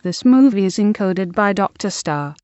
this movie is encoded by Dr. Star.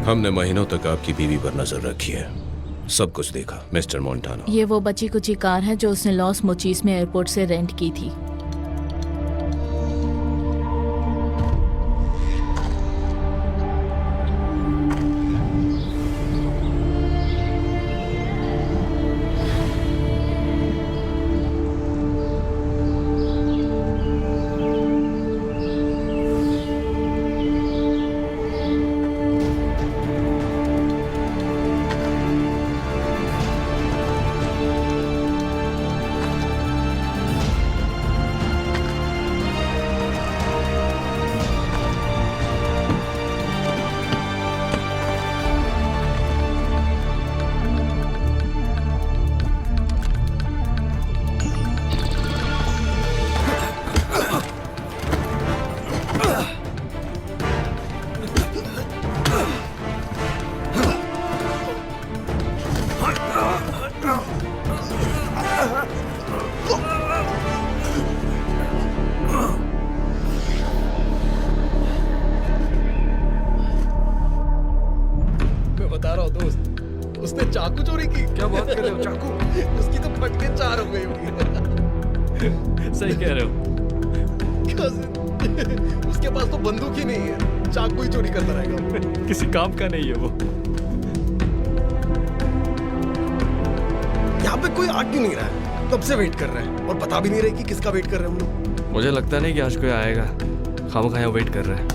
हमने महीनों तक आपकी बीवी पर नजर रखी है, सब कुछ देखा मिस्टर मोंटाना। ये वो बची कुची कार है जो उसने लॉस मोचीस में एयरपोर्ट से रेंट की थी। उसने चाकू चोरी की। क्या बात कर रहे हो? चाकू? उसकी तो फट के 4 हो गई होगी। सही कह रहे हो। उसके पास तो बंदूक ही नहीं है, चाकू ही चोरी करता रहेगा। किसी काम का नहीं है वो। यहाँ पे कोई आ क्यों नहीं रहा है? कब से वेट कर रहे हैं और बता भी नहीं रहे कि किसका वेट कर रहे हैं हम लोग। मुझे लगता नहीं कि आज कोई आएगा, खामखा यहाँ वेट कर रहे हैं।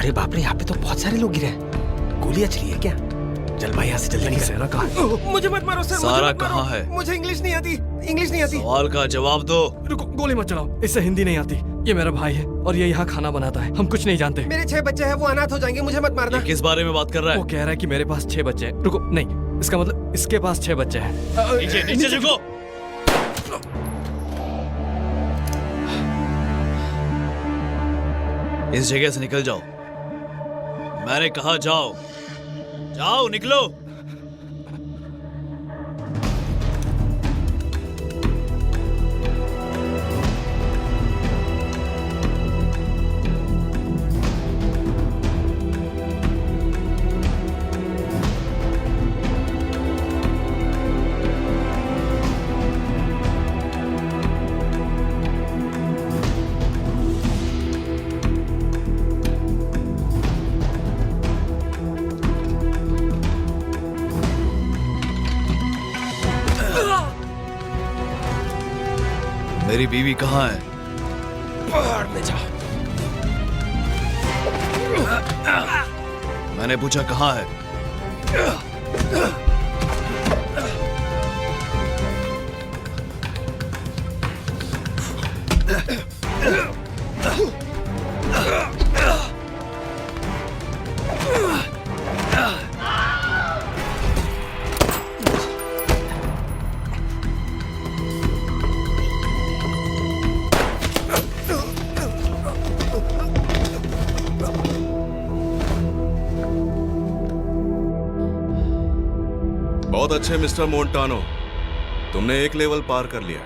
अरे बाप रे, यहाँ पे तो बहुत सारे लोग गिरे हैं। गोलियां चली है क्या? चल भाई यहाँ से जल्दी निकल। सहरा कहाँ? मुझे मत मारो सर, सारा कहाँ है? मुझे इंग्लिश नहीं आती, इंग्लिश नहीं आती। सवाल का जवाब दो। रुको, गोली मत चलाओ, इससे हिंदी नहीं आती। ये मेरा भाई है और ये यहाँ खाना बनाता है, हम कुछ नहीं जानते। मेरे 6 बच्चे हैं, वो अनाथ हो जाएंगे, मुझे मत मारना। ये किस बारे में बात कर रहा वो है? कह रहा है कि मेरे पास 6 बच्चे हैं। रुको, नहीं, इसका मतलब इसके पास 6 बच्चे हैं। नीचे नीचे झुको। इस जगह से निकल जाओ। मैंने कहा जाओ, जाओ निकलो। मेरी बीवी कहाँ है? पहाड़ में जा। मैंने पूछा कहाँ है? बहुत अच्छे मिस्टर मोंटानो, तुमने एक लेवल पार कर लिया।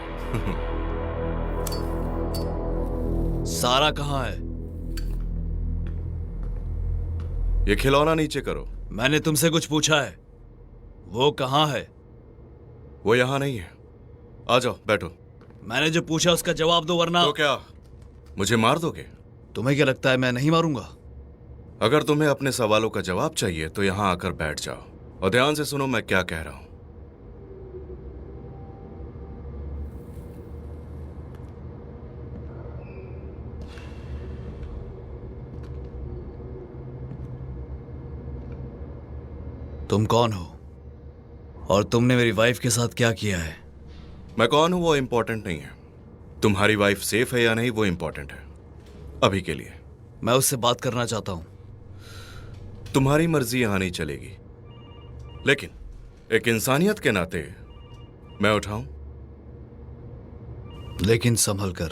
सारा कहाँ है? ये खिलौना नीचे करो। मैंने तुमसे कुछ पूछा है, वो कहाँ है? वो यहाँ नहीं है। आ जाओ, बैठो। मैंने जो पूछा उसका जवाब दो, वरना तो क्या मुझे मार दोगे? तुम्हें क्या लगता है मैं नहीं मारूंगा? अगर तुम्हें अपने सवालों का जवाब चाहिए तो यहाँ आकर बैठ जाओ और ध्यान से सुनो मैं क्या कह रहा हूं। तुम कौन हो और तुमने मेरी वाइफ के साथ क्या किया है? मैं कौन हूं वो इंपॉर्टेंट नहीं है। तुम्हारी वाइफ सेफ है या नहीं वो इंपॉर्टेंट है अभी के लिए। मैं उससे बात करना चाहता हूं। तुम्हारी मर्जी यहां नहीं चलेगी, लेकिन एक इंसानियत के नाते मैं उठाऊं। लेकिन संभल कर।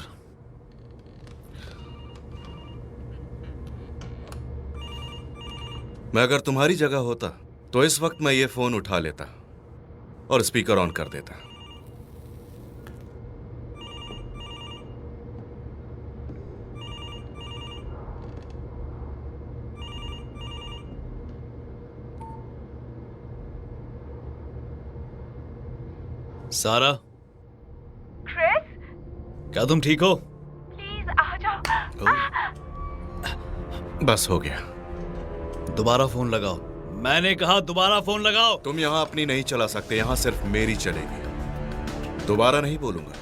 मैं अगर तुम्हारी जगह होता तो इस वक्त मैं ये फोन उठा लेता और स्पीकर ऑन कर देता। सारा, क्रिस, क्या तुम ठीक हो? प्लीज आ जाओ। बस हो गया। दोबारा फोन लगाओ। मैंने कहा दोबारा फोन लगाओ। तुम यहां अपनी नहीं चला सकते, यहां सिर्फ मेरी चलेगी। दोबारा नहीं बोलूंगा।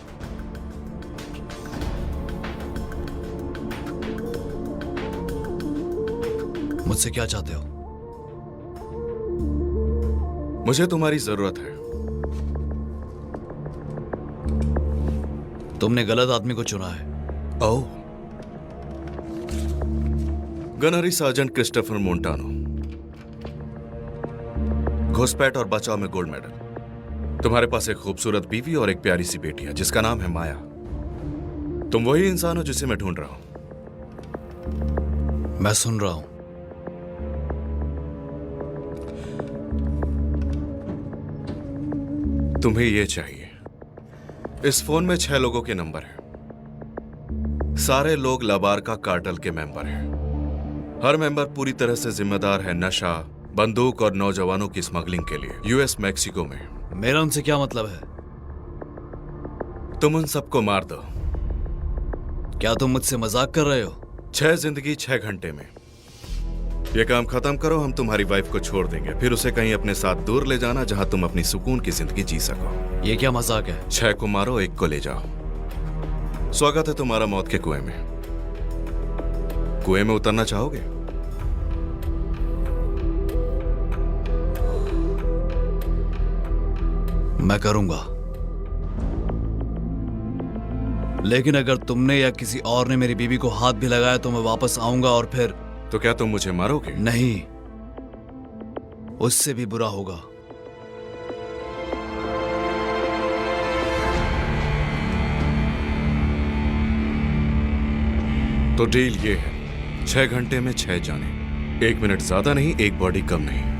मुझसे क्या चाहते हो? मुझे तुम्हारी जरूरत है। तुमने गलत आदमी को चुना है। ओह, गनहरी सार्जेंट क्रिस्टोफर मोंटानो, घुसपैठ और बचाव में गोल्ड मेडल। तुम्हारे पास एक खूबसूरत बीवी और एक प्यारी सी बेटी है जिसका नाम है माया। तुम वही इंसान हो जिसे मैं ढूंढ रहा हूं। मैं सुन रहा हूं। तुम्हें यह चाहिए। इस फोन में 6 लोगों के नंबर हैं। सारे लोग लाबारका कार्टेल के मेंबर हैं। हर मेंबर पूरी तरह से जिम्मेदार है नशा, बंदूक और नौजवानों की स्मगलिंग के लिए यूएस मैक्सिको में। मेरा उनसे क्या मतलब है? तुम उन सबको मार दो। क्या तुम मुझसे मजाक कर रहे हो? 6 जिंदगी 6 घंटे में। ये काम खत्म करो, हम तुम्हारी वाइफ को छोड़ देंगे। फिर उसे कहीं अपने साथ दूर ले जाना जहां तुम अपनी सुकून की जिंदगी जी सको। ये क्या मजाक है? 6 को मारो, 1 को ले जाओ। स्वागत है तुम्हारा मौत के कुएं में। कुएं में उतरना चाहोगे? मैं करूंगा, लेकिन अगर तुमने या किसी और ने मेरी बीवी को हाथ भी लगाया तो मैं वापस आऊंगा और फिर। तो क्या तुम मुझे मारोगे? नहीं, उससे भी बुरा होगा। तो डील ये है, 6 घंटे में 6 जाने, 1 मिनट ज्यादा नहीं, 1 बॉडी कम नहीं।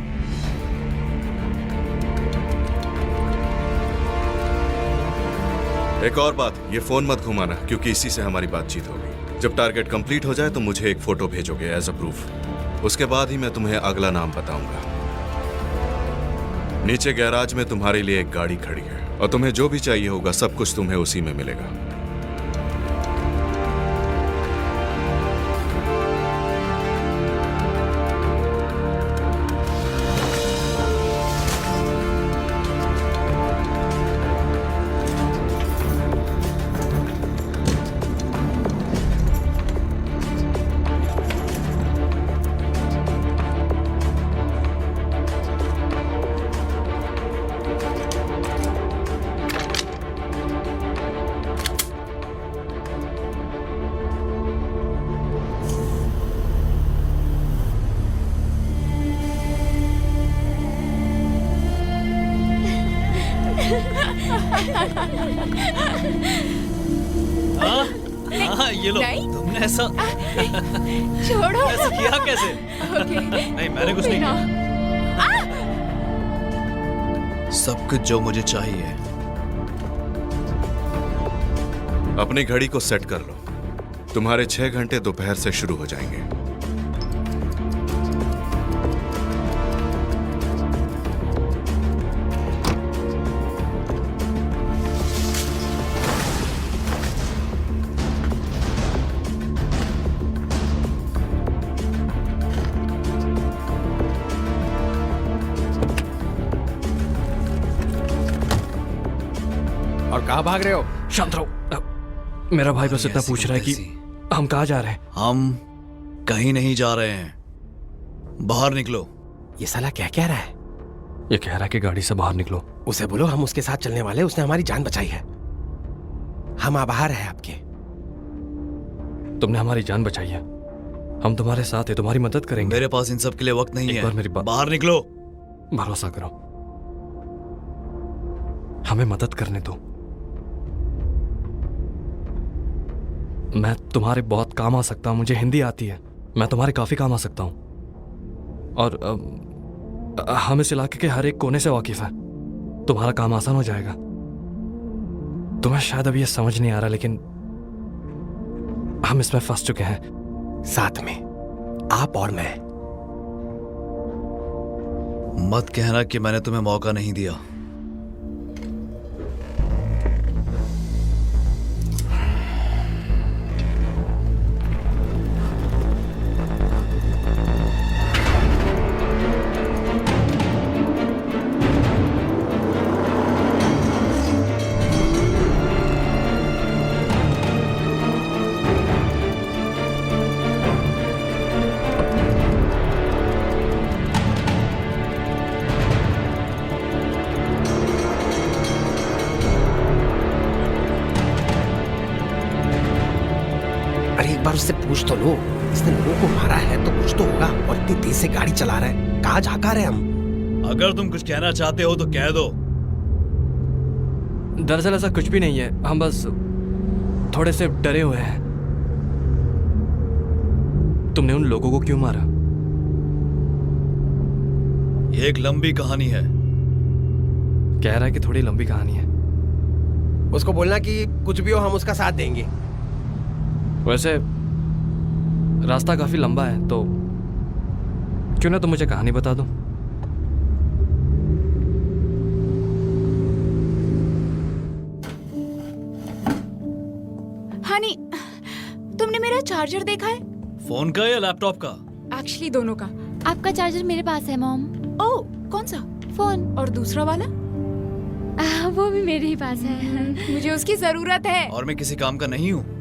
एक और बात, ये फोन मत घुमाना क्योंकि इसी से हमारी बातचीत होगी। जब टारगेट कंप्लीट हो जाए तो मुझे एक फोटो भेजोगे एज अ प्रूफ। उसके बाद ही मैं तुम्हें अगला नाम बताऊंगा। नीचे गैराज में तुम्हारे लिए एक गाड़ी खड़ी है और तुम्हें जो भी चाहिए होगा सब कुछ तुम्हें उसी में मिलेगा। हाँ, ये लो। नहीं। तुमने ऐसा छोड़ो। ऐसा किया कैसे? ओके। नहीं, मैंने कुछ नहीं किया। सब कुछ जो मुझे चाहिए। अपनी घड़ी को सेट कर लो, तुम्हारे 6 घंटे दोपहर से शुरू हो जाएंगे। और कहाँ भाग रहे हो? शांत रहो। मेरा भाई बस इतना पूछ रहा है कि हम कहाँ जा रहे हैं। हम कहीं नहीं जा रहे हैं, बाहर निकलो। ये साला क्या कह रहा है? ये कह रहा है कि गाड़ी से बाहर निकलो। उसे बोलो हम उसके साथ चलने वाले, उसने हमारी जान बचाई है। हम बाहर हैं आपके। तुमने हमारी जान बचाई है, हम तुम्हारे साथ हैं, तुम्हारी मदद करेंगे। मेरे पास इन सब के लिए वक्त नहीं एक है। बार मेरी बात- बाहर निकलो। भरोसा करो, हमें मदद करने दो। मैं तुम्हारे बहुत काम आ सकता हूं, मुझे हिंदी आती है, मैं तुम्हारे काफी काम आ सकता हूं। और हम इस इलाके के हर एक कोने से वाकिफ है, तुम्हारा काम आसान हो जाएगा। तुम्हें शायद अभी ये समझ नहीं आ रहा, लेकिन हम इसमें फंस चुके हैं। साथ में आप और मैं। मत कहना कि मैंने तुम्हें मौका नहीं दिया। एक बार उससे पूछ तो लो, इसने लोगों को मारा है तो कुछ तो होगा। और इतनी तेज से गाड़ी चला रहा है, कहाँ झाका रहे हम? अगर तुम कुछ कहना चाहते हो तो कह दो। दरअसल ऐसा कुछ भी नहीं है, हम बस थोड़े से डरे हुए हैं। तुमने उन लोगों को क्यों मारा? ये एक लंबी कहानी है। कह रहा है कि थोड़ी लंबी कहानी है। उसको बोलना कि कुछ भी हो हम उसका साथ देंगे। वैसे रास्ता काफी लंबा है, तो क्यों ना तुम मुझे कहानी बता दो। हनी, तुमने मेरा चार्जर देखा है? फोन का या लैपटॉप का? एक्चुअली दोनों का। आपका चार्जर मेरे पास है मॉम। ओह, कौन सा? फोन। और दूसरा वाला? वो भी मेरे ही पास है। मुझे उसकी जरूरत है। और मैं किसी काम का नहीं हूं।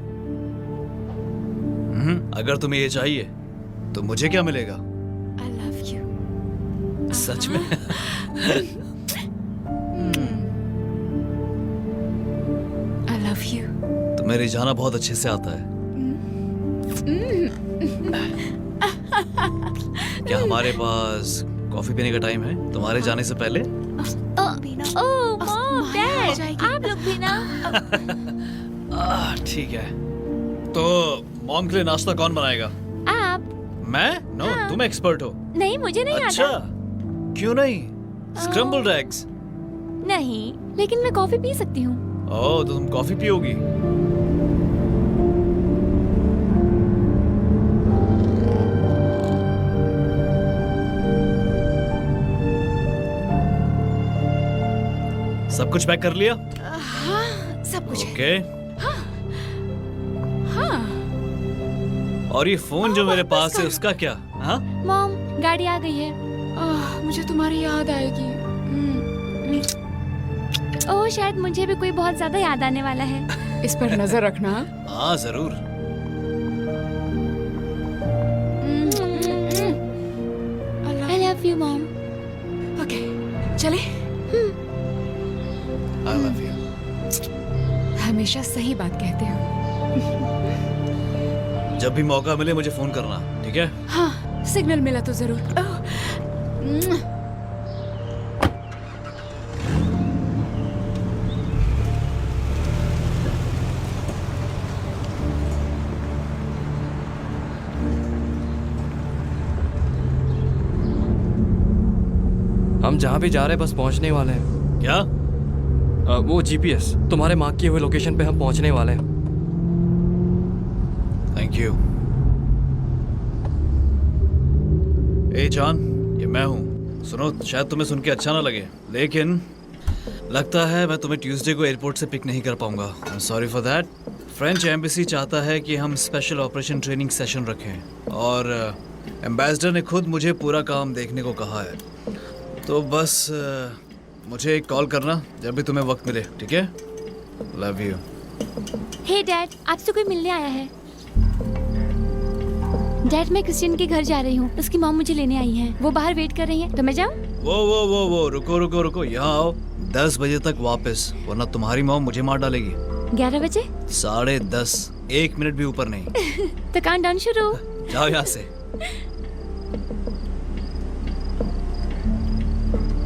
अगर तुम्हें ये चाहिए तो मुझे क्या मिलेगा? I love you। सच में? तुम्हें रिझाना बहुत अच्छे से आता है। क्या हमारे पास कॉफी पीने का टाइम है तुम्हारे जाने से पहले? ओह मॉम, डैड, आप लोग भी ना। ठीक है, तो मॉम के लिए नाश्ता कौन बनाएगा? आप? मैं? नो, तुम एक्सपर्ट हो। नहीं, मुझे नहीं अच्छा, आता। क्यों नहीं? Scrambled eggs. नहीं, लेकिन मैं कॉफी पी सकती हूँ। ओह, तो तुम कॉफी पियोगी? सब कुछ पैक कर लिया? हाँ, सब कुछ है। ओके। हाँ। और ये फोन जो मेरे पास है उसका क्या? हाँ? मॉम, गाड़ी आ गई है। मुझे तुम्हारी याद आएगी। ओह, शायद मुझे भी कोई बहुत ज्यादा याद आने वाला है। इस पर नजर रखना। हाँ, जरूर। I love you, mom. Okay, चले। I love you. हमेशा सही बात कहते हो। जब भी मौका मिले मुझे फोन करना, ठीक है? हाँ, सिग्नल मिला तो जरूर। हम जहाँ भी जा रहे हैं बस पहुँचने वाले हैं। क्या? वो जीपीएस तुम्हारे मार्क किए हुए लोकेशन पे हम पहुँचने वाले हैं। Thank you. ए जान, ये मैं हूँ। सुनो, शायद तुम्हें सुन के अच्छा ना लगे, लेकिन लगता है मैं तुम्हें ट्यूसडे को एयरपोर्ट से पिक नहीं कर पाऊंगा। I am sorry for that. French embassy चाहता है कि हम स्पेशल ऑपरेशन ट्रेनिंग सेशन रखें और एम्बेसडर ने खुद मुझे पूरा काम देखने को कहा है। तो बस मुझे एक कॉल करना जब भी तुम्हें वक्त मिले, ठीक है? Love you. हे डैड, आपसे कोई मिलने आया है। डैड, मैं क्रिस्टियन के घर जा रही हूँ। उसकी मॉम मुझे लेने आई है। वो बाहर वेट कर रही है, तो मैं जाऊँ? वो रुको, यहाँ आओ। 10 बजे तक वापस, वरना तुम्हारी मॉम मुझे मार डालेगी। 11 बजे? 10:30, 1 मिनट भी ऊपर नहीं। तो काउंटडाउन शुरू। जाओ यहाँ से।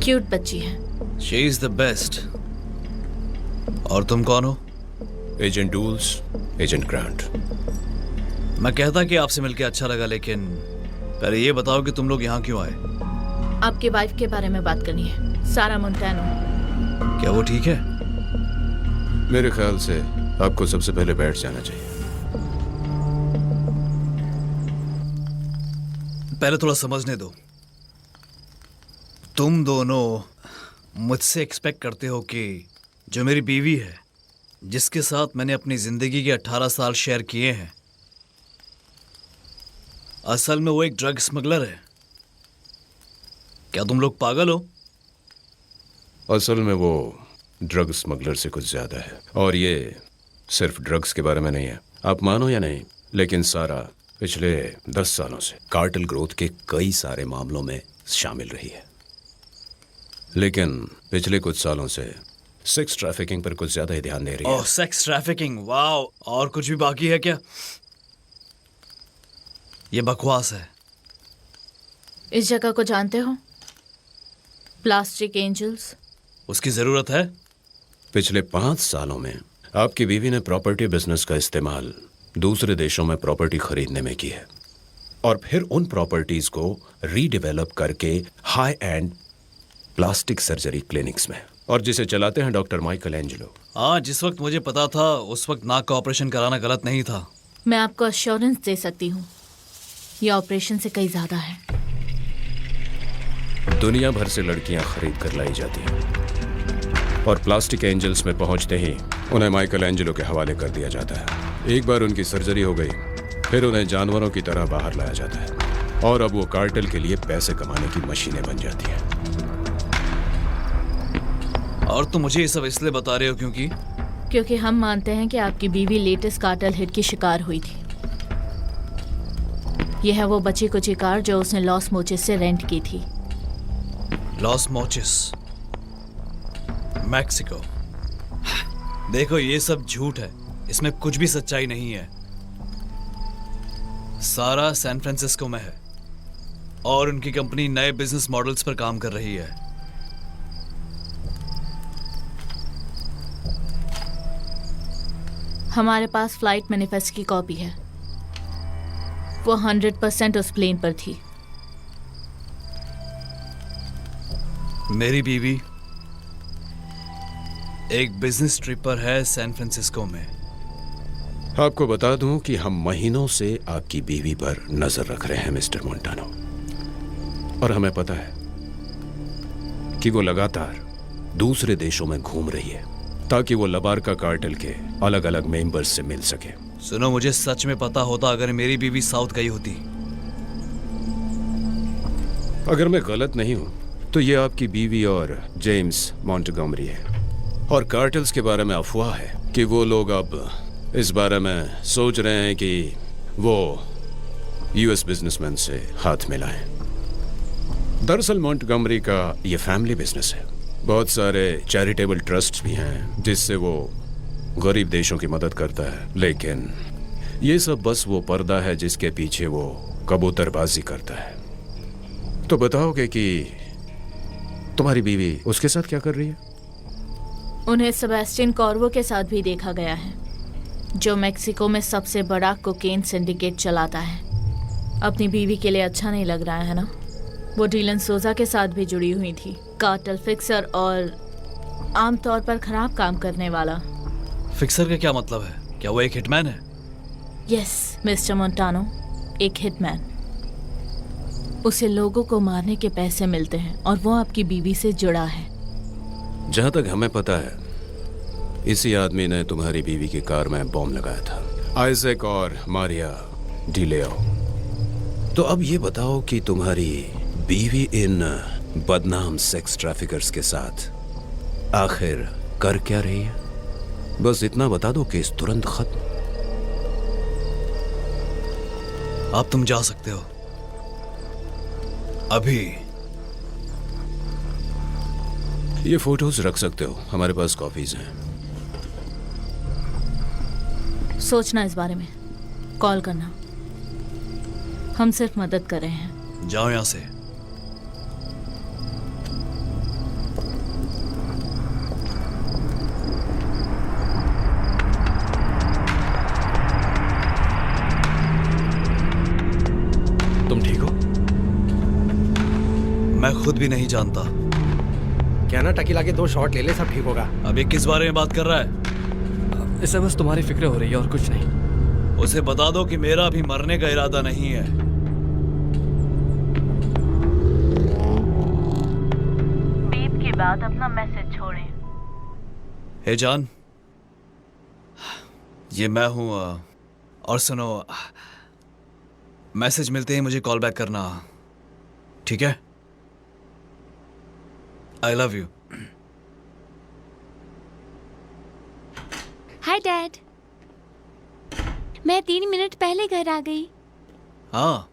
क्यूट बच्ची है। She is the best. और तुम कौन हो? Agent duels, agent grant. मैं कहता कि आपसे मिलके अच्छा लगा, लेकिन पहले ये बताओ कि तुम लोग यहाँ क्यों आए? आपके वाइफ के बारे में बात करनी है, सारा मोंटानो। क्या वो ठीक है? मेरे ख्याल से आपको सबसे पहले बैठ जाना चाहिए। पहले थोड़ा समझने दो। तुम दोनों मुझसे एक्सपेक्ट करते हो कि जो मेरी बीवी है, जिसके साथ मैंने अपनी जिंदगी के 18 साल शेयर किए हैं, असल में वो एक ड्रग स्मगलर है। क्या तुम लोग पागल हो? असल में वो ड्रग स्मगलर से कुछ ज्यादा है, और ये सिर्फ ड्रग्स के बारे में नहीं है। आप मानो या नहीं, लेकिन सारा पिछले 10 सालों से कार्टेल ग्रोथ के कई सारे मामलों में शामिल रही है। लेकिन पिछले कुछ सालों से सेक्स ट्रैफिकिंग पर कुछ ज्यादा ही ध्यान दे रही है। ओह, सेक्स ट्रैफिकिंग, वाओ। और कुछ भी बाकी है क्या? ये बकवास है। इस जगह को जानते हो? Plastic angels. उसकी जरूरत है? पिछले 5 सालों में आपकी बीवी ने प्रॉपर्टी बिजनेस का इस्तेमाल दूसरे देशों में प्रॉपर्टी खरीदने में की है, और फिर उन प्रॉपर्टीज को रीडेवलप करके high and plastic surgery clinics में, और जिसे चलाते हैं डॉक्टर माइकल एंजेलो। हाँ, जिस वक्त मुझे पता था उस वक्त नाक का ऑपरेशन कराना गलत नहीं था। मैं आपको अश्योरेंस दे सकती हूँ, ये ऑपरेशन से कई ज्यादा है। दुनिया भर से लड़कियां खरीद कर लाई जाती हैं, और प्लास्टिक एंजल्स में पहुंचते ही उन्हें माइकल एंजेलो के हवाले कर दिया जाता है। एक बार उनकी सर्जरी हो गई, फिर उन्हें जानवरों की तरह बाहर लाया जाता है, और अब वो कार्टेल के लिए पैसे कमाने की मशीनें बन जाती हैं। और तुम मुझे ये सब इसलिए बता रहे हो क्योंकि हम मानते हैं कि आपकी बीवी लेटेस्ट कार्टेल हिट की शिकार हुई थी। यह है वो बची कुची कार जो उसने लॉस मोचिस से रेंट की थी। Los Mochis, Mexico. देखो, ये सब झूठ है। इसमें कुछ भी सच्चाई नहीं है। सारा सैन फ्रांसिस्को में है और उनकी कंपनी नए बिजनेस मॉडल्स पर काम कर रही है। हमारे पास फ्लाइट मैनिफेस्ट की कॉपी है। वो 100% उस प्लेन पर थी। मेरी बीवी एक बिजनेस ट्रिप पर है सैन फ्रांसिस्को में। आपको बता दूं कि हम महीनों से आपकी बीवी पर नजर रख रहे हैं मिस्टर मोंटानो, और हमें पता है कि वो लगातार दूसरे देशों में घूम रही है ताकि वो लबारका कार्टेल के अलग अलग मेंबर्स से मिल सके। सुनो, मुझे सच में पता होता अगर मेरी बीवी साउथ गई होती। अगर मैं गलत नहीं हूं तो ये आपकी बीवी और जेम्स मॉन्टगोमरी है, और कार्टेल्स के बारे में अफवाह है कि वो लोग अब इस बारे में सोच रहे हैं कि वो यूएस बिजनेसमैन से हाथ मिलाएं। दरअसल मॉन्टगोमरी का ये फैमिली बिजनेस है। बहुत सारे चैरिटेबल ट्रस्ट्स भी हैं जिससे वो गरीब देशों की मदद करता है, लेकिन ये सब बस वो पर्दा है जिसके पीछे वो कबूतरबाजी करता है। तो बताओगे कि तुम्हारी बीवी उसके साथ क्या कर रही है? उन्हें सेबेस्टियन कॉर्वो के साथ भी देखा गया है, जो मेक्सिको में सबसे बड़ा कोकेन सिंडिकेट चलाता है। अपनी बीवी के लिए अच्छा नहीं लग रहा है ना? वो डीलन सोजा के साथ भी जुड़ी हुई थी, कार्टेल फिक्सर और आमतौर पर खराब काम करने वाला। फिक्सर का क्या मतलब है? क्या वो एक हिटमैन है? यस मिस्टर मोंटानो, एक हिटमैन। उसे लोगों को मारने के पैसे मिलते हैं और वो आपकी बीवी से जुड़ा है। जहां तक हमें पता है इसी आदमी ने तुम्हारी बीवी की कार में बॉम्ब लगाया था, आइजैक और मारिया डिलेओ। तो अब ये बताओ कि तुम्हारी बीवी इन बदनाम सेक्स ट्रैफिकर्स के साथ आखिर कर क्या रही है? बस इतना बता दो केस तुरंत खत्म। अब तुम जा सकते हो अभी। ये फोटोज रख सकते हो, हमारे पास कॉपीज हैं। सोचना इस बारे में, कॉल करना। हम सिर्फ मदद कर रहे हैं। जाओ यहां से। तुम ठीक हो? मैं खुद भी नहीं जानता। क्या ना टकी लाके 2 शॉट ले ले, सब ठीक होगा। अभी किस बारे में बात कर रहा है? इससे बस तुम्हारी फिक्र हो रही है और कुछ नहीं। उसे बता दो कि मेरा अभी मरने का इरादा नहीं है। बीप के बाद अपना मैसेज छोड़ें। हे जान, ये मैं हूं। और सुनो, मैसेज मिलते ही मुझे कॉल बैक करना, ठीक है? आई लव यू। हाय डैड, मैं 3 मिनट पहले घर आ गई। हाँ,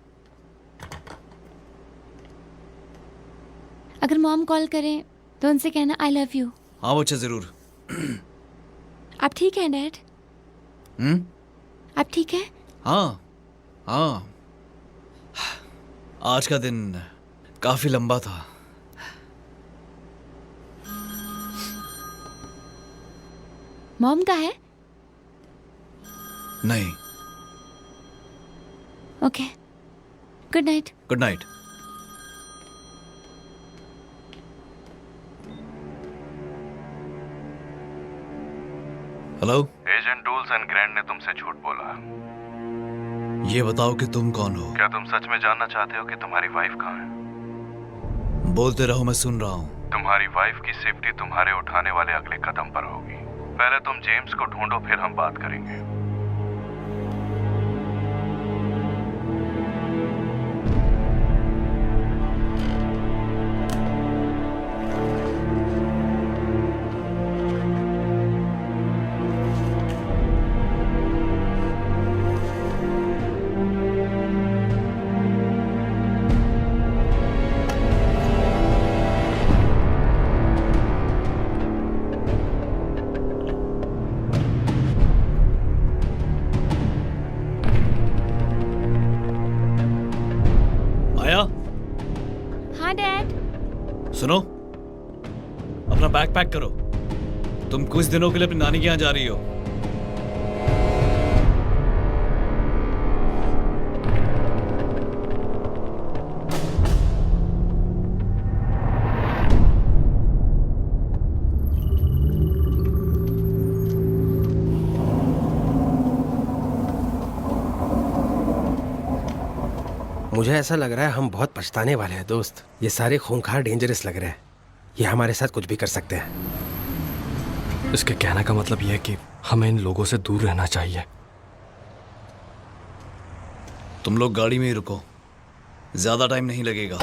अगर मॉम कॉल करें तो उनसे कहना आई लव यू। हाँ बच्चे, जरूर। आप ठीक हैं डैड? आप ठीक हैं? हाँ हाँ, आज का दिन काफी लंबा था। मॉम का है? नहीं। Okay, good night. Good night. Hello, agent tools and grand ने तुमसे झूठ बोला। ये बताओ कि तुम कौन हो? क्या तुम सच में जानना चाहते हो कि तुम्हारी वाइफ कहाँ है? बोलते रहो, मैं सुन रहा हूँ। तुम्हारी वाइफ की सेफ्टी तुम्हारे उठाने वाले अगले कदम पर होगी। पहले तुम जेम्स को ढूंढो, फिर हम बात करेंगे। सुनो, अपना बैग पैक करो। तुम कुछ दिनों के लिए अपनी नानी के यहाँ जा रही हो। मुझे ऐसा लग रहा है हम बहुत पछताने वाले हैं दोस्त। ये सारे खूंखार डेंजरस लग रहे हैं। ये हमारे साथ कुछ भी कर सकते हैं। इसके कहने का मतलब यह है कि हमें इन लोगों से दूर रहना चाहिए। तुम लोग गाड़ी में ही रुको, ज्यादा टाइम नहीं लगेगा।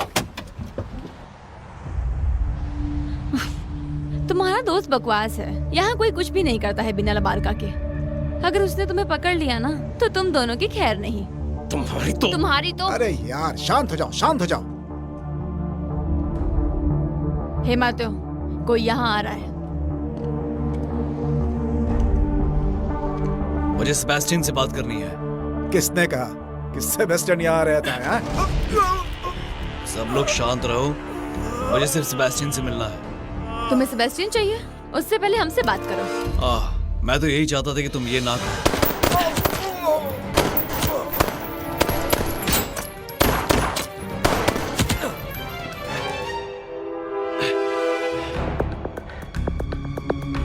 तुम्हारा दोस्त बकवास है। यहाँ कोई कुछ भी नहीं करता है बिना लबारका के। अगर उसने तुम्हें पकड़ लिया ना तो तुम दोनों की खैर नहीं। तुम्हारी तो अरे यार शांत हो जाओ, शांत हो जाओ। हे मातो, कोई यहाँ आ रहा है। मुझे सेबेस्टियन से बात करनी है। किसने कहा कि सेबेस्टियन यहाँ रहता है? सब लोग शांत रहो, मुझे सिर्फ सेबेस्टियन से मिलना है। तुम्हें सेबेस्टियन चाहिए? उससे पहले हमसे बात करो। मैं तो यही चाहता था कि तुम ये ना करो।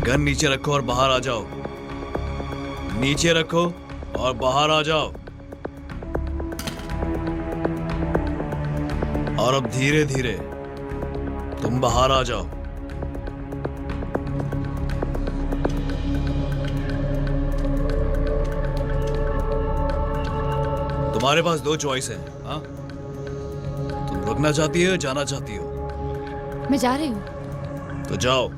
गन नीचे रखो और बाहर आ जाओ। नीचे रखो और बाहर आ जाओ। और अब धीरे धीरे तुम बाहर आ जाओ। तुम्हारे पास दो चॉइस है। हाँ, तुम रुकना चाहती हो या जाना चाहती हो? मैं जा रही हूँ। तो जाओ।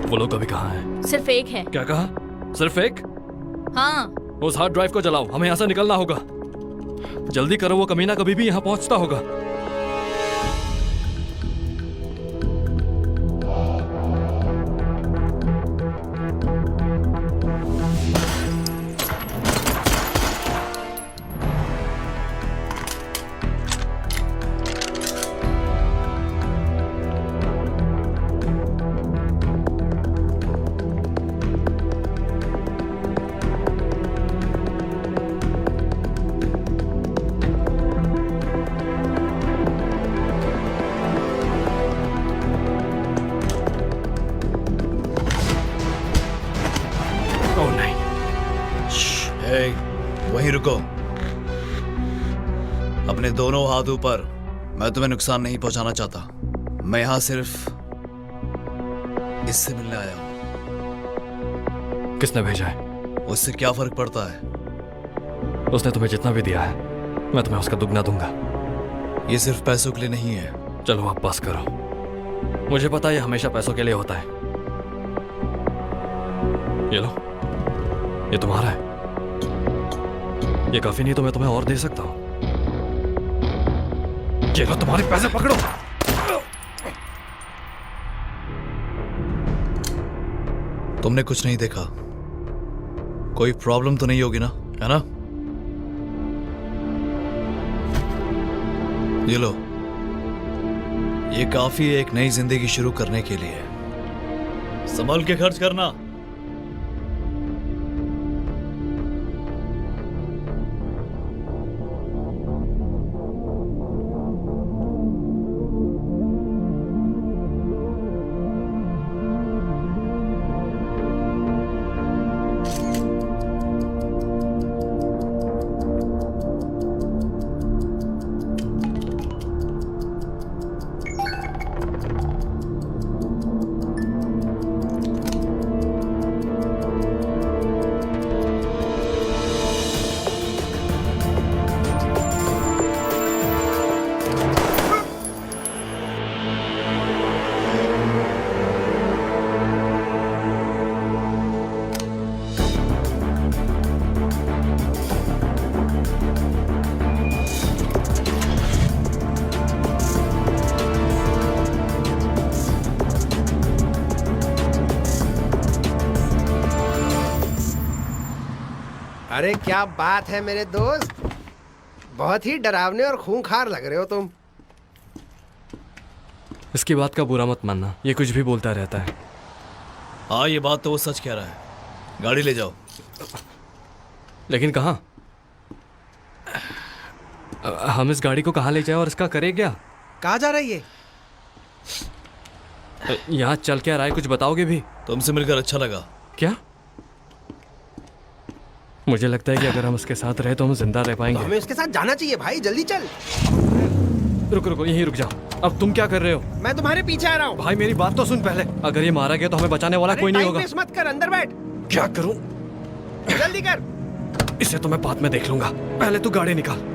वो लोग अभी कहाँ हैं? सिर्फ एक है। क्या कहा? सिर्फ एक? हाँ। उस हार्ड ड्राइव को जलाओ, हमें यहाँ से निकलना होगा। जल्दी करो, वो कमीना कभी भी यहाँ पहुंचता होगा। वहीं रुको। अपने दोनों हाथ ऊपर। मैं तुम्हें नुकसान नहीं पहुंचाना चाहता। मैं यहां सिर्फ इससे मिलने आया हूं। किसने भेजा है? उससे क्या फर्क पड़ता है? उसने तुम्हें जितना भी दिया है मैं तुम्हें उसका दुगना दूंगा। ये सिर्फ पैसों के लिए नहीं है। चलो आप बस करो, मुझे पता है ये हमेशा पैसों के लिए होता है। ये लो, ये तुम्हारा है। ये काफी नहीं तो मैं तुम्हें और दे सकता हूं। ये लो, तुम्हारे पैसे पकड़ो। तुमने कुछ नहीं देखा? कोई प्रॉब्लम तो नहीं होगी ना, है ना? ये लो, ये काफी है एक नई जिंदगी शुरू करने के लिए। संभल के खर्च करना। अरे क्या बात है मेरे दोस्त, बहुत ही डरावने और खूंखार लग रहे हो तुम। इसकी बात का बुरा मत मानना, ये कुछ भी बोलता रहता है। हाँ ये बात तो वो सच कह रहा है। गाड़ी ले जाओ। लेकिन कहाँ? हम इस गाड़ी को कहाँ ले जाएं और इसका करें क्या? कहाँ जा रही है? यहाँ चल क्या रहा है, कुछ बताओगे भी? तुमसे मिलकर अच्छा लगा। क्या? मुझे लगता है कि अगर हम उसके साथ रहे तो हम जिंदा रह तो पाएंगे। हमें उसके साथ जाना चाहिए भाई, जल्दी चल। रुको रुको, यहीं रुक जाओ। अब तुम क्या कर रहे हो? मैं तुम्हारे पीछे आ रहा हूँ। भाई मेरी बात तो सुन पहले। अगर ये मारा गया तो हमें बचाने वाला कोई नहीं होगा। वेस्ट मत कर, अंदर बैठ। क्या करूं? जल्दी कर। इसे तो मैं बाद में देख लूंगा, पहले तू गाड़ी निकाल।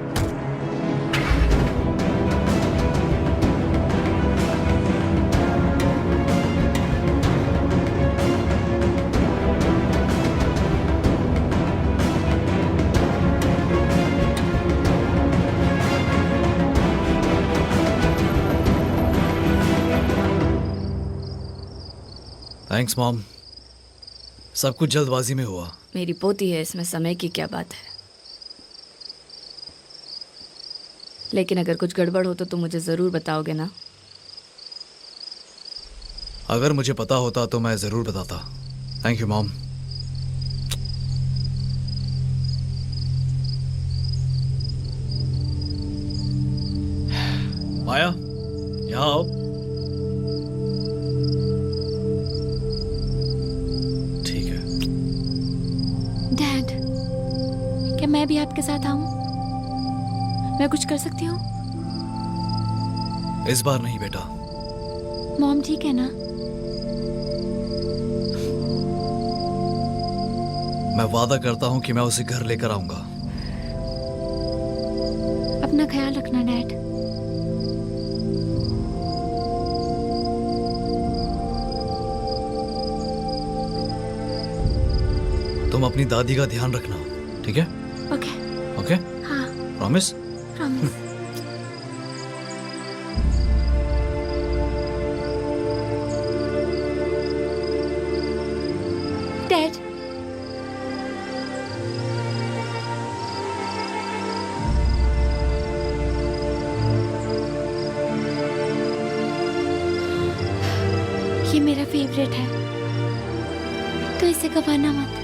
थैंक्स मॉम, सब कुछ जल्दबाजी में हुआ। मेरी पोती है, इसमें समय की क्या बात है। लेकिन अगर कुछ गड़बड़ हो तो तुम मुझे ज़रूर बताओगे ना? अगर मुझे पता होता तो मैं ज़रूर बताता। Thank you mom. माया, यहाँ आओ। ठीक है। डैड, क्या मैं भी आपके साथ आऊं? मैं कुछ कर सकती हूँ? इस बार नहीं बेटा। मॉम ठीक है ना? मैं वादा करता हूँ कि मैं उसे घर लेकर आऊंगा। अपना ख्याल रखना डैड। तुम अपनी दादी का ध्यान रखना, ठीक है? ओके। ओके? हाँ, प्रॉमिस? प्रॉमिस। डैड, ये मेरा फेवरेट है, तो इसे गवाना मत।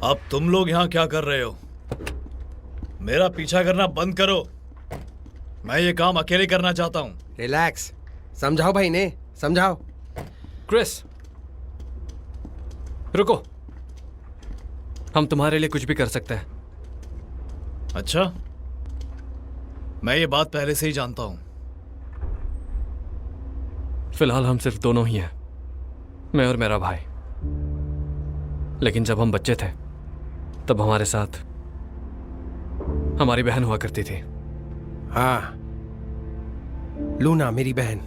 अब तुम लोग यहाँ क्या कर रहे हो? मेरा पीछा करना बंद करो। मैं ये काम अकेले करना चाहता हूँ। रिलैक्स, समझाओ भाई ने, समझाओ। क्रिस, रुको। हम तुम्हारे लिए कुछ भी कर सकते हैं। अच्छा, मैं ये बात पहले से ही जानता हूँ। फिलहाल हम सिर्फ दोनों ही हैं, मैं और मेरा भाई। लेकिन जब हम बच्चे थे तब हमारे साथ हमारी बहन हुआ करती थी। हाँ, लूना मेरी बहन।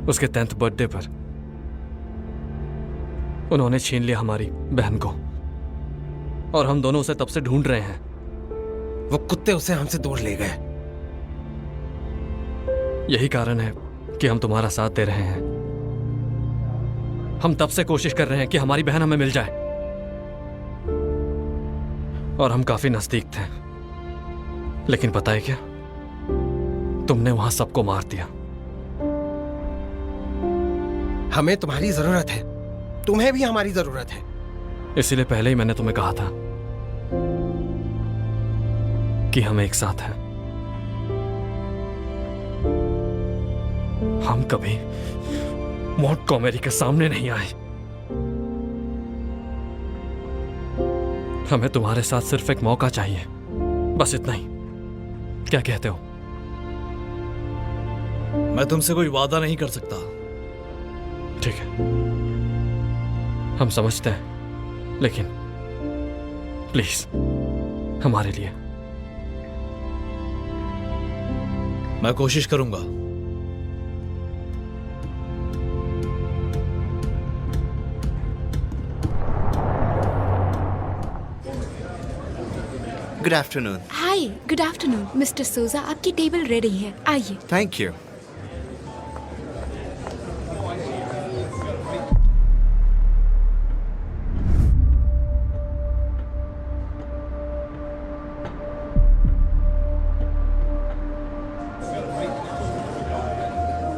उसके 10th बर्थडे पर उन्होंने छीन लिया हमारी बहन को, और हम दोनों उसे तब से ढूंढ रहे हैं। वो कुत्ते उसे हमसे दूर ले गए। यही कारण है कि हम तुम्हारा साथ दे रहे हैं। हम तब से कोशिश कर रहे हैं कि हमारी बहन हमें मिल जाए, और हम काफी नजदीक थे। लेकिन पता है क्या, तुमने वहां सबको मार दिया। हमें तुम्हारी जरूरत है, तुम्हें भी हमारी जरूरत है। इसीलिए पहले ही मैंने तुम्हें कहा था कि हम एक साथ हैं। हम कभी मॉन्टगोमेरी के सामने नहीं आए। हमें तुम्हारे साथ सिर्फ एक मौका चाहिए, बस इतना ही। क्या कहते हो? मैं तुमसे कोई वादा नहीं कर सकता। ठीक है, हम समझते हैं, लेकिन प्लीज हमारे लिए। मैं कोशिश करूंगा। Good afternoon. Hi, good afternoon mister Souza, आपकी टेबल रेडी है, आइए। Thank you.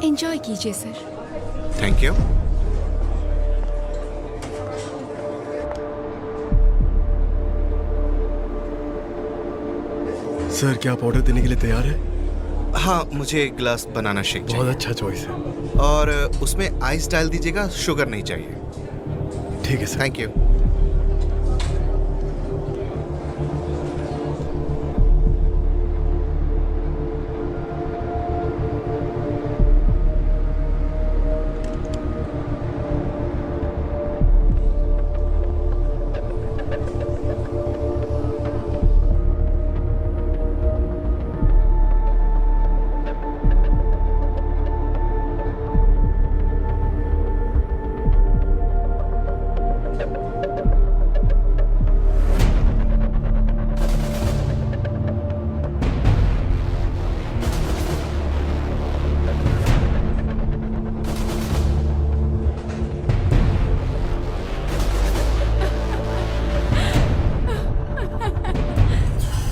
एंजॉय कीजिए सर। Thank you. सर, क्या आप ऑर्डर देने के लिए तैयार हैं? हाँ, मुझे एक गिलास बनाना शेक चाहिए। बहुत अच्छा चॉइस है। और उसमें आइस डाल दीजिएगा, शुगर नहीं चाहिए। ठीक है सर। Thank you.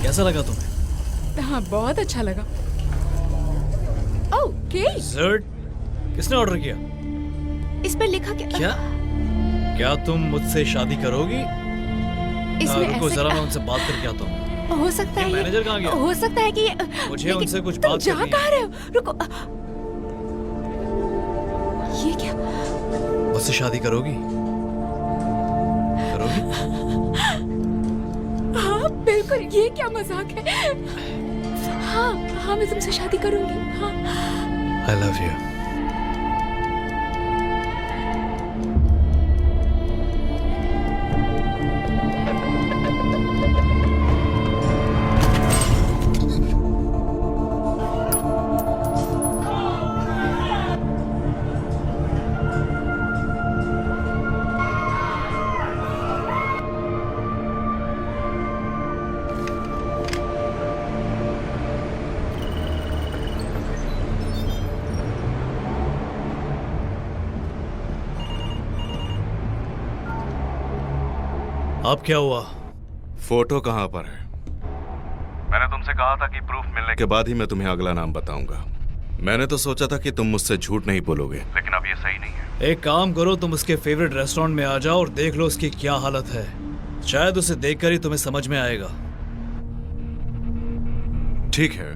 कैसा लगा तुम्हें? हाँ, बहुत अच्छा लगा। ओह, केक। डिजर्ट किसने ऑर्डर किया? इस पर लिखा क्या? क्या तुम मुझसे शादी करोगी? इसमें रुको ऐसे जरा, मैं उनसे बात करके आता हूँ। हो सकता है मैनेजर कहाँ गया? हो सकता है कि मुझे लेकिन उनसे कुछ तुम बात जा करनी है। कहाँ रहे हो? रुको। ये क्या? मुझसे शादी करोगी? हाँ बिल्कुल, ये क्या मजाक है? हाँ हाँ, मैं तुमसे शादी करूंगी। हाँ। I love you. अब क्या हुआ? फोटो कहां पर है? मैंने तुमसे कहा था कि प्रूफ मिलने के बाद ही मैं तुम्हें अगला नाम बताऊंगा। मैंने तो सोचा था कि तुम मुझसे झूठ नहीं बोलोगे, लेकिन अब ये सही नहीं है। एक काम करो, तुम उसके फेवरेट रेस्टोरेंट में आ जाओ और देख लो उसकी क्या हालत है। शायद उसे देखकर ही तुम्हें समझ में आएगा। ठीक है,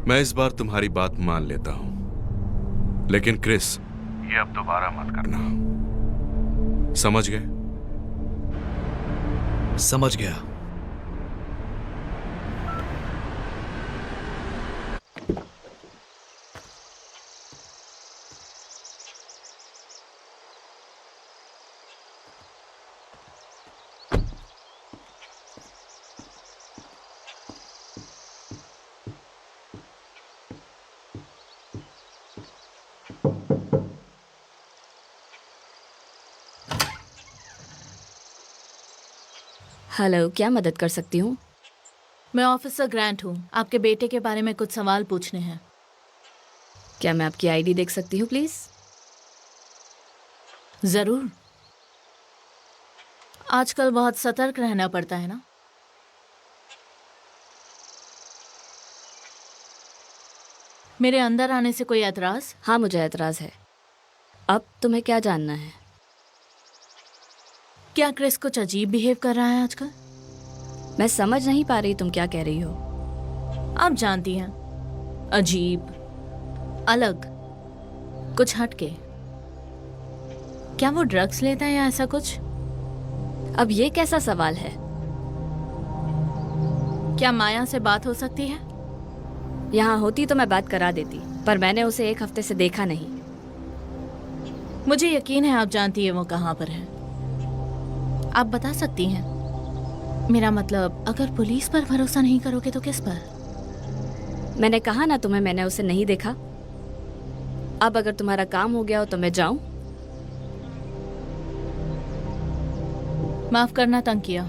मैं इस बार तुम्हारी बात मान लेता हूं, लेकिन क्रिस, ये अब दोबारा मत करना। समझ गए? समझ गया। हेलो, क्या मदद कर सकती हूँ? मैं ऑफिसर ग्रांट हूँ। आपके बेटे के बारे में कुछ सवाल पूछने हैं। क्या मैं आपकी आईडी देख सकती हूँ प्लीज? जरूर। आजकल बहुत सतर्क रहना पड़ता है ना। मेरे अंदर आने से कोई एतराज? हाँ, मुझे एतराज है। अब तुम्हें क्या जानना है? क्या क्रिस कुछ अजीब बिहेव कर रहा है आजकल? मैं समझ नहीं पा रही तुम क्या कह रही हो। आप जानती हैं, अजीब, अलग, कुछ हटके। क्या वो ड्रग्स लेता है या ऐसा कुछ? अब ये कैसा सवाल है? क्या माया से बात हो सकती है? यहाँ होती तो मैं बात करा देती, पर मैंने उसे 1 हफ्ते से देखा नहीं। मुझे यकीन है आप जानती है वो कहाँ पर है। आप बता सकती हैं? मेरा मतलब, अगर पुलिस पर भरोसा नहीं करोगे तो किस पर? मैंने कहा ना तुम्हें, मैंने उसे नहीं देखा। अब अगर तुम्हारा काम हो गया हो तो मैं जाऊं? माफ करना, तंग किया।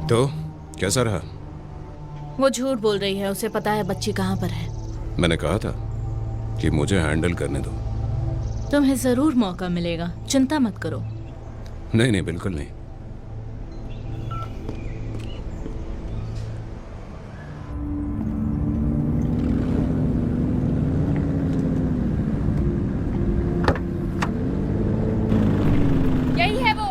तो कैसा रहा? वो झूठ बोल रही है, उसे पता है बच्ची कहाँ पर है। मैंने कहा था कि मुझे हैंडल करने दो। तुम्हें जरूर मौका मिलेगा, चिंता मत करो। नहीं नहीं, बिल्कुल नहीं। यही है वो।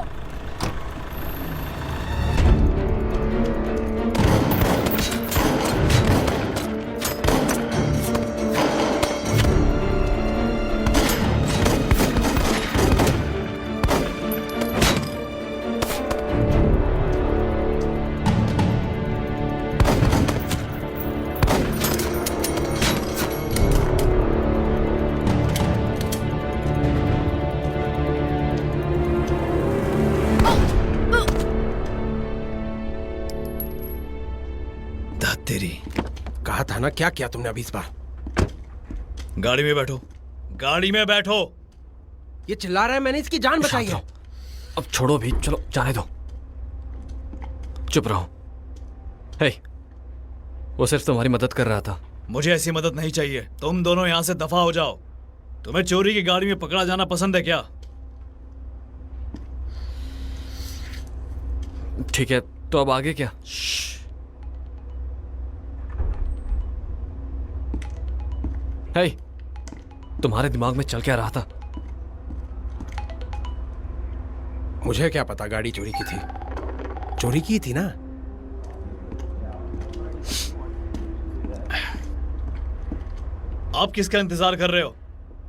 तेरी कहा था ना, क्या किया तुमने अभी इस बार? गाड़ी में बैठो, गाड़ी में बैठो। ये चिल्ला रहा है, मैंने इसकी जान बचाई है। अब छोड़ो भी, चलो जाने दो। चुप रहो। हे, वो सिर्फ तुम्हारी मदद कर रहा था। मुझे ऐसी मदद नहीं चाहिए। तुम दोनों यहाँ से दफा हो जाओ। तुम्हें चोरी की गाड़ी में पकड़ा जाना पसंद है क्या? ठीक है, तो अब आगे क्या? हे, तुम्हारे दिमाग में चल क्या रहा था? मुझे क्या पता गाड़ी चोरी की थी। चोरी की थी ना। आप किसका इंतजार कर रहे हो?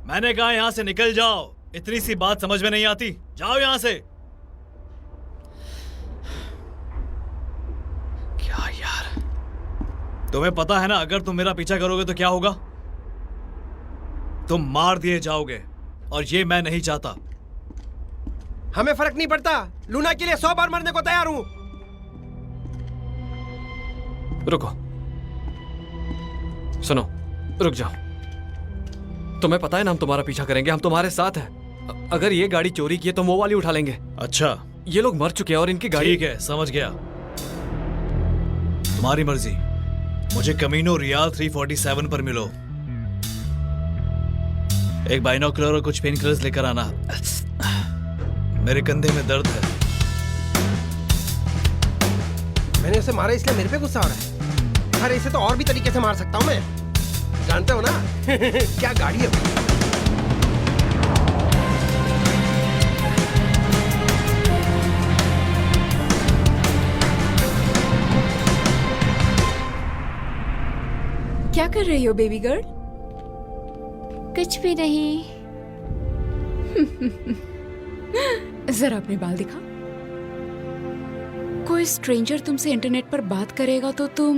मैंने कहा यहाँ से निकल जाओ। इतनी सी बात समझ में नहीं आती? जाओ यहाँ से। क्या यार, तुम्हें पता है ना अगर तुम मेरा पीछा करोगे तो क्या होगा? तुम मार दिए जाओगे और ये मैं नहीं चाहता। हमें फर्क नहीं पड़ता। लूना के लिए 100 बार मरने को तैयार हूं। रुको, सुनो, रुक जाओ। तुम्हें पता है ना हम तुम्हारा पीछा करेंगे, हम तुम्हारे साथ हैं। अगर ये गाड़ी चोरी की है तो वो वाली उठा लेंगे। अच्छा, ये लोग मर चुके हैं और इनकी गाड़ी। ठीक है, समझ गया। तुम्हारी मर्जी। मुझे कमीनो रियाल 347 पर मिलो। एक बाइनोकुलर और कुछ पेन किलर्स लेकर आना। मेरे कंधे में दर्द है। मैंने उसे मारा इसलिए मेरे पे गुस्सा हो रहा है। अरे इसे तो और भी तरीके से मार सकता हूं मैं, जानते हो ना। क्या गाड़ी है वो? क्या कर रही हो बेबी गर्ल? कुछ भी नहीं। जरा अपने बाल दिखा। कोई स्ट्रेंजर तुमसे इंटरनेट पर बात करेगा तो तुम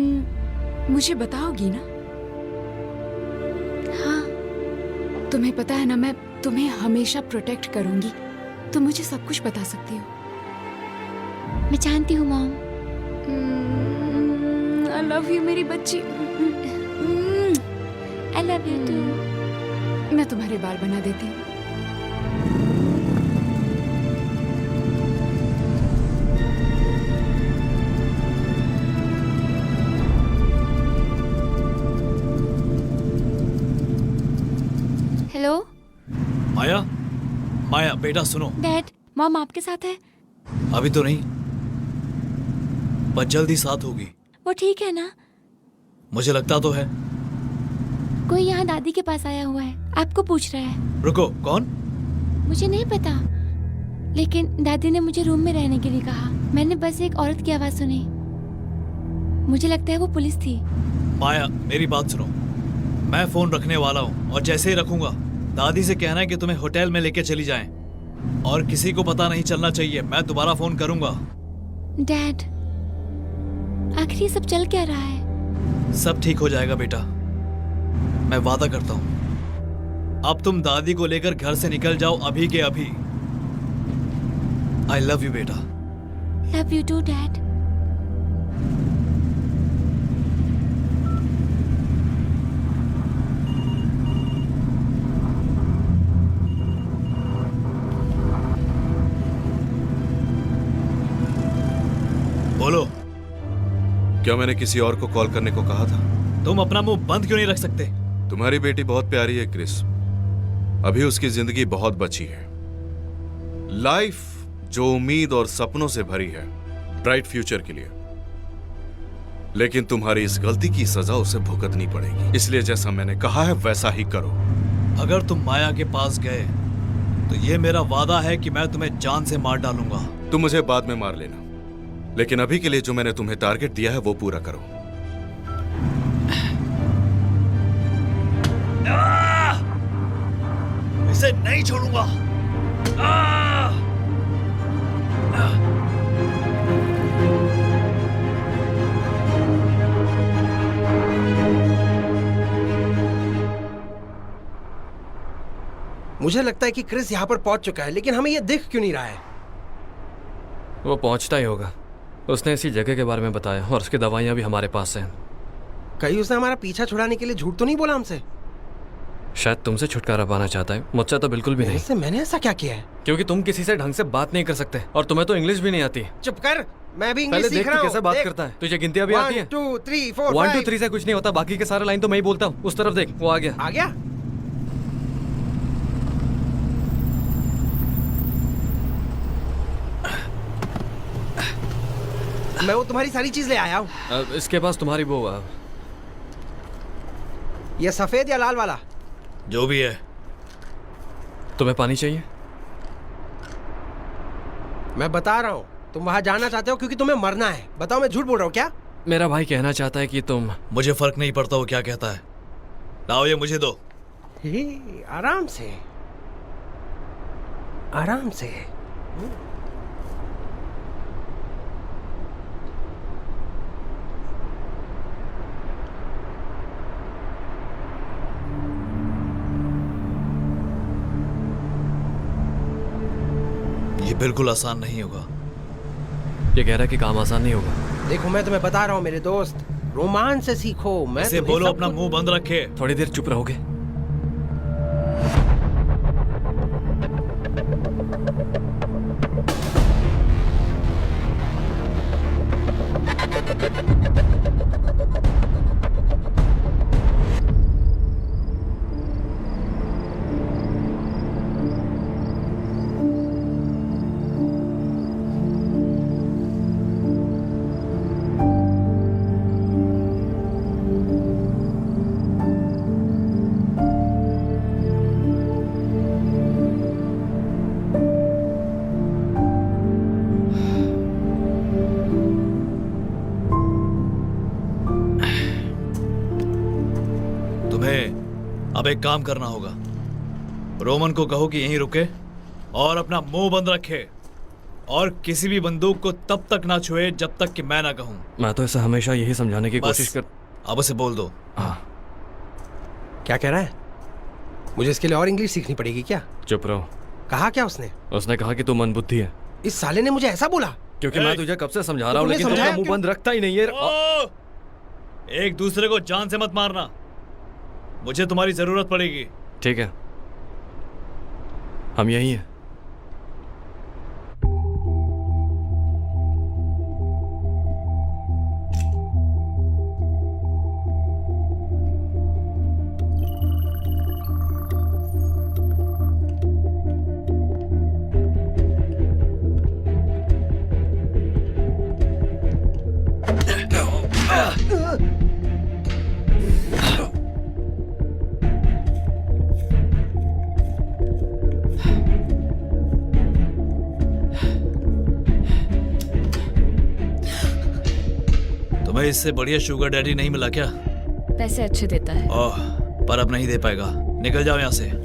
मुझे बताओगी ना? हाँ, तुम्हें पता है ना, मैं तुम्हें हमेशा प्रोटेक्ट करूंगी। तुम मुझे सब कुछ बता सकती हो। मैं जानती हूँ मॉम। आई लव यू मेरी बच्ची। I love you too. मैं तुम्हारे बाल बना देती हूँ। हेलो माया, माया बेटा सुनो। डैड, मॉम आपके साथ है? अभी तो नहीं, पर जल्दी साथ होगी। वो ठीक है ना? मुझे लगता तो है। कोई यहाँ दादी के पास आया हुआ है, आपको पूछ रहा है। रुको, कौन? मुझे नहीं पता, लेकिन दादी ने मुझे रूम में रहने के लिए कहा। मैंने बस एक औरत की आवाज सुनी। मुझे लगता है वो पुलिस थी। माया, मेरी बात सुनो। मैं फोन रखने वाला हूँ और जैसे ही रखूंगा दादी से कहना है कि तुम्हें होटल में लेके चली जाएं और किसी को पता नहीं चलना चाहिए। मैं दोबारा फोन करूंगा। डैड, आखिर ये सब चल क्या रहा है? सब ठीक हो जाएगा बेटा, मैं वादा करता हूँ। अब तुम दादी को लेकर घर से निकल जाओ अभी के अभी। आई लव यू बेटा। Love you too dad. बोलो। क्या मैंने किसी और को कॉल करने को कहा था? तुम अपना मुंह बंद क्यों नहीं रख सकते? तुम्हारी बेटी बहुत प्यारी है क्रिस, अभी उसकी जिंदगी बहुत बची है। लाइफ जो उम्मीद और सपनों से भरी है, ब्राइट फ्यूचर के लिए। लेकिन तुम्हारी इस गलती की सजा उसे भुगतनी पड़ेगी, इसलिए जैसा मैंने कहा है वैसा ही करो। अगर तुम माया के पास गए तो ये मेरा वादा है कि मैं तुम्हें जान से मार डालूंगा। तुम मुझे बाद में मार लेना, लेकिन अभी के लिए जो मैंने तुम्हें टारगेट दिया है वो पूरा करो। इसे नहीं छोड़ूंगा। मुझे लगता है कि क्रिस यहाँ पर पहुंच चुका है, लेकिन हमें ये दिख क्यों नहीं रहा है? वो पहुंचता ही होगा। उसने इसी जगह के बारे में बताया और उसकी दवाइयां भी हमारे पास हैं। कहीं उसने हमारा पीछा छुड़ाने के लिए झूठ तो नहीं बोला हमसे? शायद तुमसे छुटकारा पाना चाहता है, मुझसे तो बिल्कुल भी नहीं। मैंने ऐसा क्या किया है? क्योंकि तुम किसी से ढंग से बात नहीं कर सकते और तुम्हें तो इंग्लिश भी नहीं आती। चुप कर, मैं भी इंग्लिश पहले सीख देख रहा तू हूँ। कैसे बात करता है। तुझे गिनतियां भी आती हैं? 1 2 3 4 1 2 3 से कुछ नहीं होता, बाकी के सारे लाइन तो मैं ही बोलता हूँ। उस तरफ देख, वो आ गया। आ गया? मैं वो तुम्हारी सारी चीज ले आया हूँ। इसके पास तुम्हारी वो ये सफेद या लाल वाला? जो भी है। तुम्हें पानी चाहिए? मैं बता रहा हूँ, तुम वहां जाना चाहते हो क्योंकि तुम्हें मरना है। बताओ, मैं झूठ बोल रहा हूँ क्या? मेरा भाई कहना चाहता है कि तुम। मुझे फर्क नहीं पड़ता वो क्या कहता है। लाओ ये मुझे दो। आराम से, आराम से। ये बिल्कुल आसान नहीं होगा। ये कह रहा है कि काम आसान नहीं होगा। देखो, मैं तुम्हें बता रहा हूँ मेरे दोस्त, रोमांच से सीखो। मैं इसे बोलो अपना मुंह बंद रखे। थोड़ी देर चुप रहोगे? अब एक काम करना होगा। रोमन को कहो कि यहीं रुके और अपना मुंह बंद रखे और किसी भी बंदूक को तब तक ना छुए जब तक कि मैं ना कहूं। मैं तो ऐसा हमेशा यही समझाने की कोशिश कर। अब उसे बोल दो। हाँ। क्या कह रहा है? मुझे इसके लिए और इंग्लिश सीखनी पड़ेगी क्या? चुप रहो। कहा क्या उसने? उसने कहा कि तू मंदबुद्धि है। इस साले ने मुझे ऐसा बोला? क्योंकि मैं तुझे कब से समझा रहा हूँ, लेकिन तू मुंह बंद रखता ही नहीं है। एक दूसरे को जान से मत मारना, मुझे तुम्हारी जरूरत पड़ेगी। ठीक है, हम यही हैं। तुम्हें इससे बढ़िया शुगर डैडी नहीं मिला क्या? पैसे अच्छे देता है। ओह, पर अब नहीं दे पाएगा। निकल जाओ यहाँ से।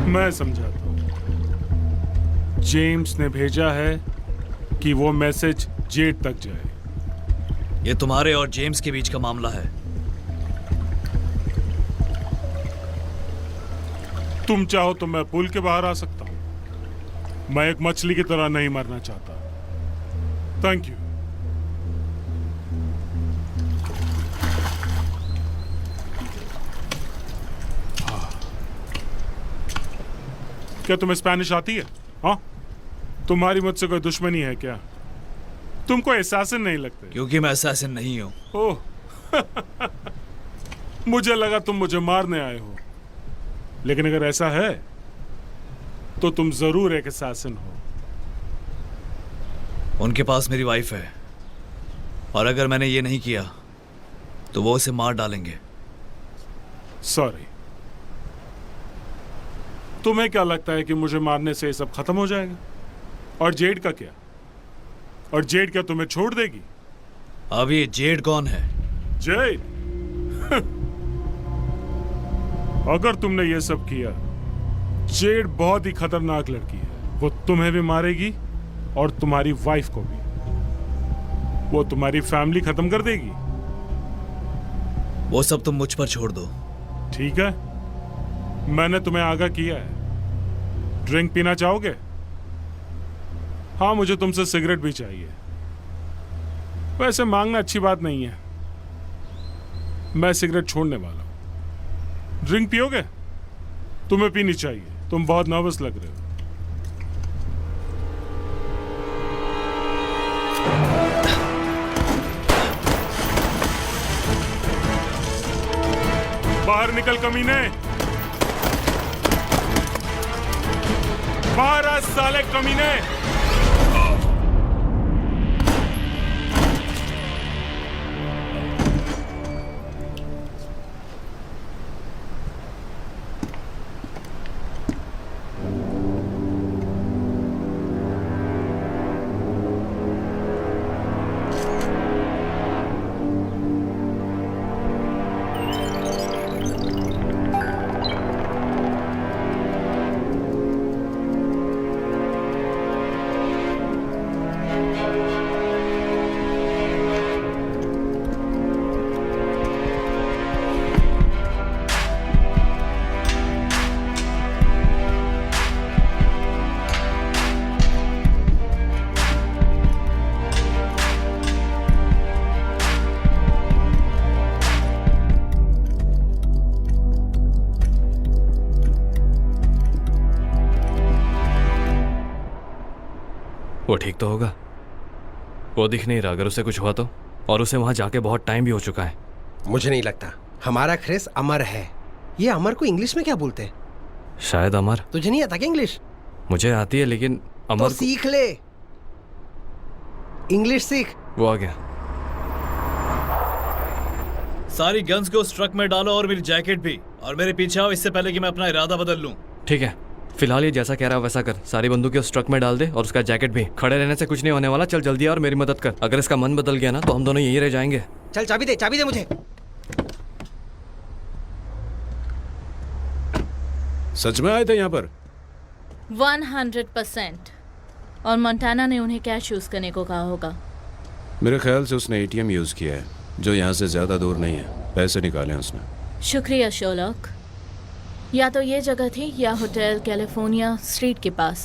मैं समझाता हूं। जेम्स ने भेजा है कि वो मैसेज जेड तक जाए। ये तुम्हारे और जेम्स के बीच का मामला है। तुम चाहो तो मैं पुल के बाहर आ सकता हूं। मैं एक मछली की तरह नहीं मरना चाहता। Thank you. क्या तुम्हें स्पेनिश आती है? हाँ, तुम्हारी मुझसे कोई दुश्मनी है क्या? तुमको एहसासन नहीं लगते? क्योंकि मैं एहसासन नहीं हूं। ओह मुझे लगा तुम मुझे मारने आए हो, लेकिन अगर ऐसा है तो तुम जरूर एक एहसासन हो। उनके पास मेरी वाइफ है, और अगर मैंने ये नहीं किया तो वो उसे मार डालेंगे। सॉरी। तुम्हें क्या लगता है कि मुझे मारने से ये सब खत्म हो जाएगा? और जेड का क्या? और जेड क्या तुम्हें छोड़ देगी? अब ये जेड कौन है? जेड अगर तुमने ये सब किया, जेड बहुत ही खतरनाक लड़की है। वो तुम्हें भी मारेगी और तुम्हारी वाइफ को भी। वो तुम्हारी फैमिली खत्म कर देगी। वो सब तुम मुझ पर छोड़ दो। ठीक है, मैंने तुम्हें आगाह किया है। ड्रिंक पीना चाहोगे? हाँ, मुझे तुमसे सिगरेट भी चाहिए। वैसे मांगना अच्छी बात नहीं है। मैं सिगरेट छोड़ने वाला हूं। ड्रिंक पियोगे? तुम्हें पीनी चाहिए। तुम बहुत नर्वस लग रहे हो। बाहर निकल कमीने। बाहर आ साले कमीने। वो ठीक तो होगा? वो दिख नहीं रहा। अगर उसे कुछ हुआ तो? और उसे वहां जाके बहुत टाइम भी हो चुका है। मुझे नहीं लगता। हमारा क्रिस अमर है। ये अमर को इंग्लिश में क्या बोलते हैं? शायद अमर। तुझे नहीं आता क्या इंग्लिश? मुझे आती है, लेकिन अमर तो सीख ले। इंग्लिश सीख। वो आ गया। सारी गन्स को उस ट्रक में डालो और मेरी जैकेट भी। और मेरे पीछे आओ, इससे पहले कि मैं अपना इरादा बदल लूं। ठीक है, फिलहाल ये जैसा कह रहा है वैसा कर। सारी बंदूकें उस ट्रक में डाल दे और उसका जैकेट भी। खड़े रहने से कुछ नहीं होने वाला। चल जल्दी आ और मेरी मदद कर। अगर इसका मन बदल गया ना तो हम दोनों यहीं रह जाएंगे। चल चाबी दे मुझे। सच में आए थे यहाँ पर? 100%। और मोंटाना ने उन्हें कैश यूज करने को कहा होगा। मेरे ख्याल से उसने एटीएम यूज किया है, जो यहाँ से ज्यादा दूर नहीं है। पैसे निकाले हैं उसने। शुक्रिया शोलॉक। या तो ये जगह थी या होटल कैलिफोर्निया स्ट्रीट के पास।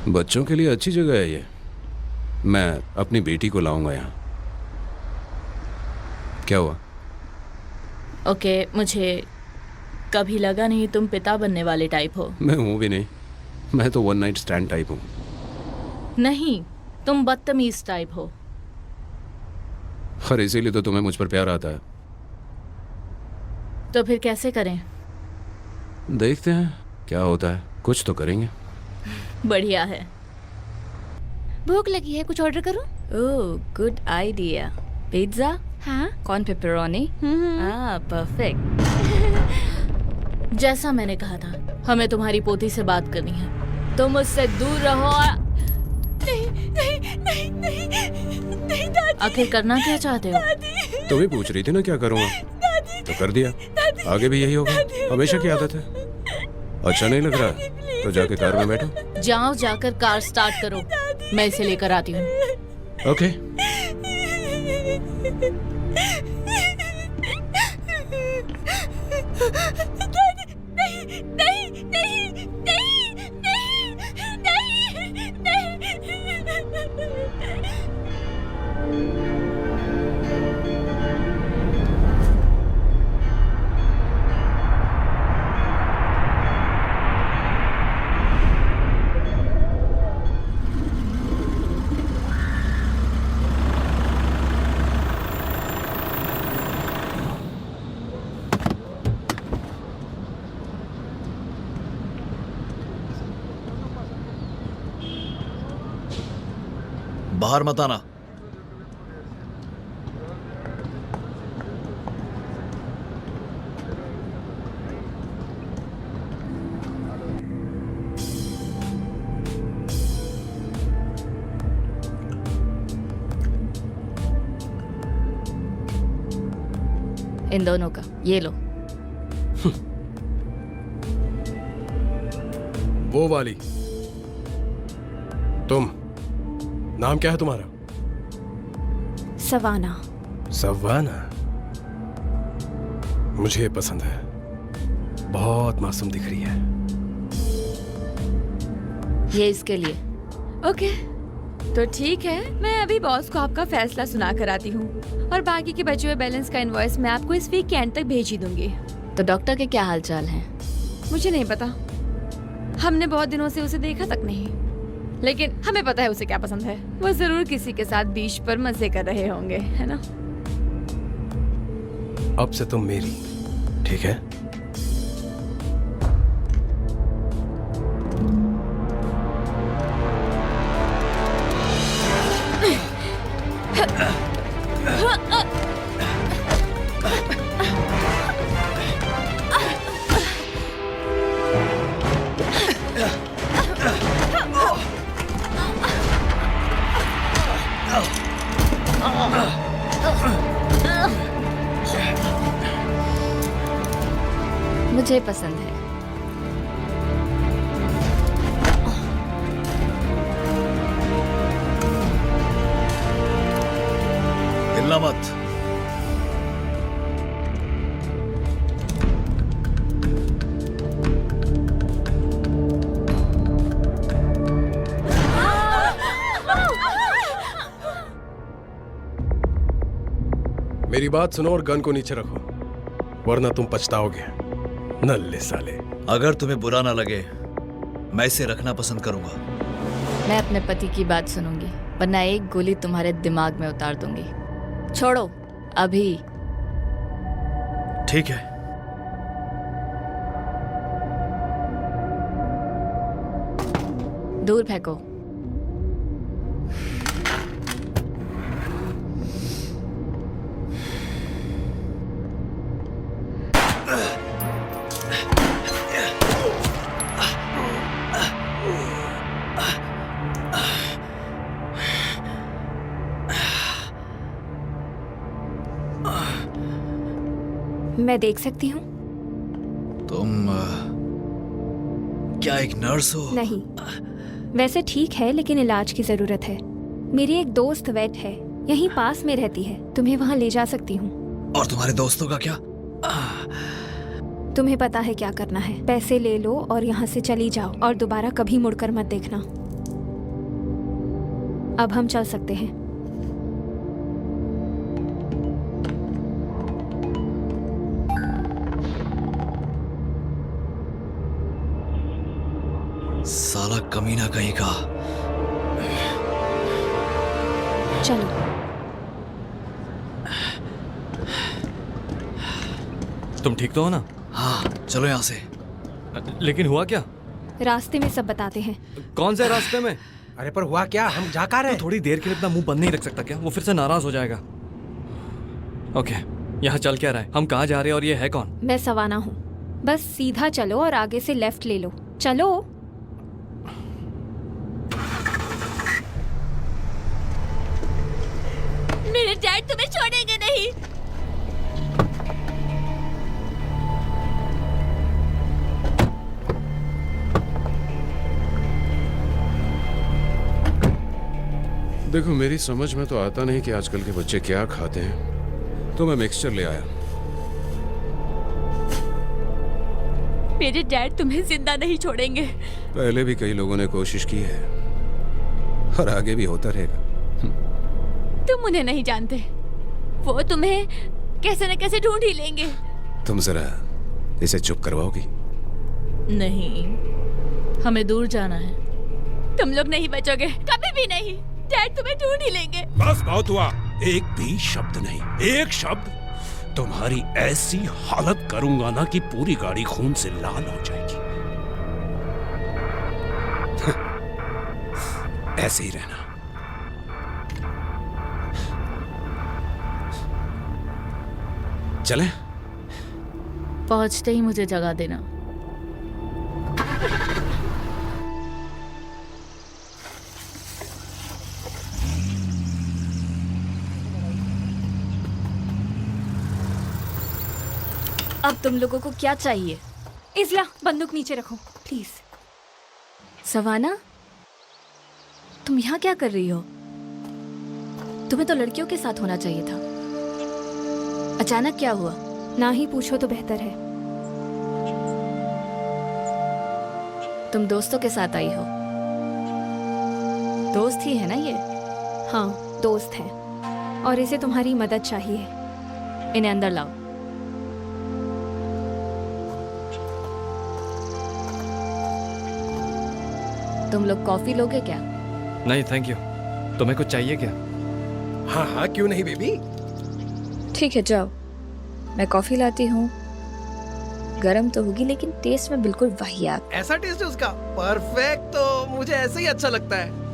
बच्चों के लिए अच्छी जगह है ये। मैं अपनी बेटी को लाऊंगा यहाँ। क्या हुआ? ओके, मुझे कभी लगा नहीं तुम पिता बनने वाले टाइप हो। मैं हूँ भी नहीं, मैं तो वन नाइट स्टैंड टाइप हूँ। नहीं, तुम बदतमीज टाइप हो। और इसीलिए तो तुम्हें मुझ पर प्यार आता है। तो फिर कैसे करें? देखते हैं क्या होता है, कुछ तो करेंगे। बढ़िया है। भूख लगी है, कुछ ऑर्डर करूं? ओह, गुड आइडिया। पिज्जा? हाँ। Corn pepperoni? हाँ, परफेक्ट। जैसा मैंने कहा था, हमें तुम्हारी पोती से बात करनी है। तुम मुझसे दूर रहो और... नहीं दादी। आखिर करना क्या चाहते हो? तुम ही पूछ रही थी ना क्या करूँगा, तो कर दिया। आगे भी यही होगा, हमेशा की आदत है। अच्छा नहीं लग रहा तो जाके कार में बैठो। जाओ, जाकर कार स्टार्ट करो, मैं इसे लेकर आती हूँ। ओके। बाहर मत आना। इन दोनों का ये लो। वो वाली। तुम, नाम क्या है तुम्हारा? सवाना। सवाना? मुझे ये पसंद है, बहुत मासूम दिख रही है। ये इसके लिए। ओके, तो ठीक है, मैं अभी बॉस को आपका फैसला सुना कर आती हूँ और बाकी के बचे हुए बैलेंस का इनवॉइस मैं आपको इस वीक के एंड तक भेज ही दूंगी। तो डॉक्टर के क्या हालचाल हैं? मुझे नहीं पता, हमने बहुत दिनों से उसे देखा तक नहीं, लेकिन हमें पता है उसे क्या पसंद है। वो जरूर किसी के साथ बीच पर मजे कर रहे होंगे, है ना? अब से तुम मेरी, ठीक है? मुझे पसंद है। हिलना मत। मेरी बात सुनो और गन को नीचे रखो, वरना तुम पछताओगे। नल्ले साले। अगर तुम्हें बुरा ना लगे, मैं इसे रखना पसंद करूंगा। मैं अपने पति की बात सुनूंगी, वरना एक गोली तुम्हारे दिमाग में उतार दूंगी। छोड़ो अभी। ठीक है। दूर फेंको। मैं देख सकती हूँ? तुम क्या एक नर्स हो? नहीं, वैसे ठीक है, लेकिन इलाज की जरूरत है। मेरी एक दोस्त वेट है, यहीं पास में रहती है, तुम्हें वहाँ ले जा सकती हूँ। और तुम्हारे दोस्तों का क्या? तुम्हें पता है क्या करना है। पैसे ले लो और यहाँ से चली जाओ और दोबारा कभी मुड़कर मत देखना। अब हम चल सकते हैं। साला कमीना कहीं का। चलो। तुम ठीक तो हो ना? हाँ, चलो यहाँ से। लेकिन हुआ क्या? रास्ते में सब बताते हैं। कौन से रास्ते में? अरे पर हुआ क्या? हम जा कहाँ रहे? तो थोड़ी देर के लिए अपना मुंह बंद नहीं रख सकता क्या? वो फिर से नाराज हो जाएगा। ओके, यहाँ चल क्या रहा है? हम कहाँ जा रहे हैं और ये है कौन? मैं सवाना हूँ। बस सीधा चलो और आगे से लेफ्ट ले लो। चलो। मेरे डैड तुम्हें छोड़ेंगे नहीं। देखो, मेरी समझ में तो आता नहीं कि आजकल के बच्चे क्या खाते हैं, तो मैं मिक्सचर ले आया। मेरे डैड तुम्हें जिंदा नहीं छोड़ेंगे। पहले भी कई लोगों ने कोशिश की है और आगे भी होता रहेगा। तुम उन्हें नहीं जानते, वो तुम्हें कैसे न कैसे ढूंढ ही लेंगे। तुम जरा इसे चुप करवाओगी? नहीं, हमें दूर जाना है। तुम लोग नहीं बचोगे, कभी भी नहीं। डैड तुम्हें ढूंढ ही लेंगे। बस बहुत हुआ, एक भी शब्द नहीं, एक शब्द। तुम्हारी ऐसी हालत करूंगा ना कि पूरी गाड़ी खून से लाल हो जाएगी। ऐसे ही रहना। चले? पहुंचते ही मुझे जगा देना। अब तुम लोगों को क्या चाहिए? इज़ला, बंदूक नीचे रखो प्लीज। सवाना, तुम यहाँ क्या कर रही हो? तुम्हें तो लड़कियों के साथ होना चाहिए था। अचानक क्या हुआ? ना ही पूछो तो बेहतर है। तुम दोस्तों के साथ आई हो? दोस्त ही है ना ये? हाँ, दोस्त है और इसे तुम्हारी मदद चाहिए। इन्हें अंदर लाओ। तुम लोग कॉफी लोगे क्या? नहीं थैंक यू। तुम्हें कुछ चाहिए क्या? हाँ हाँ, क्यों नहीं बेबी। ठीक है, जाओ। मैं कॉफी लाती हूँ। गरम तो होगी लेकिन टेस्ट में बिल्कुल वाहियात। ऐसा टेस्ट है उसका? परफेक्ट। तो मुझे ऐसे ही अच्छा लगता है।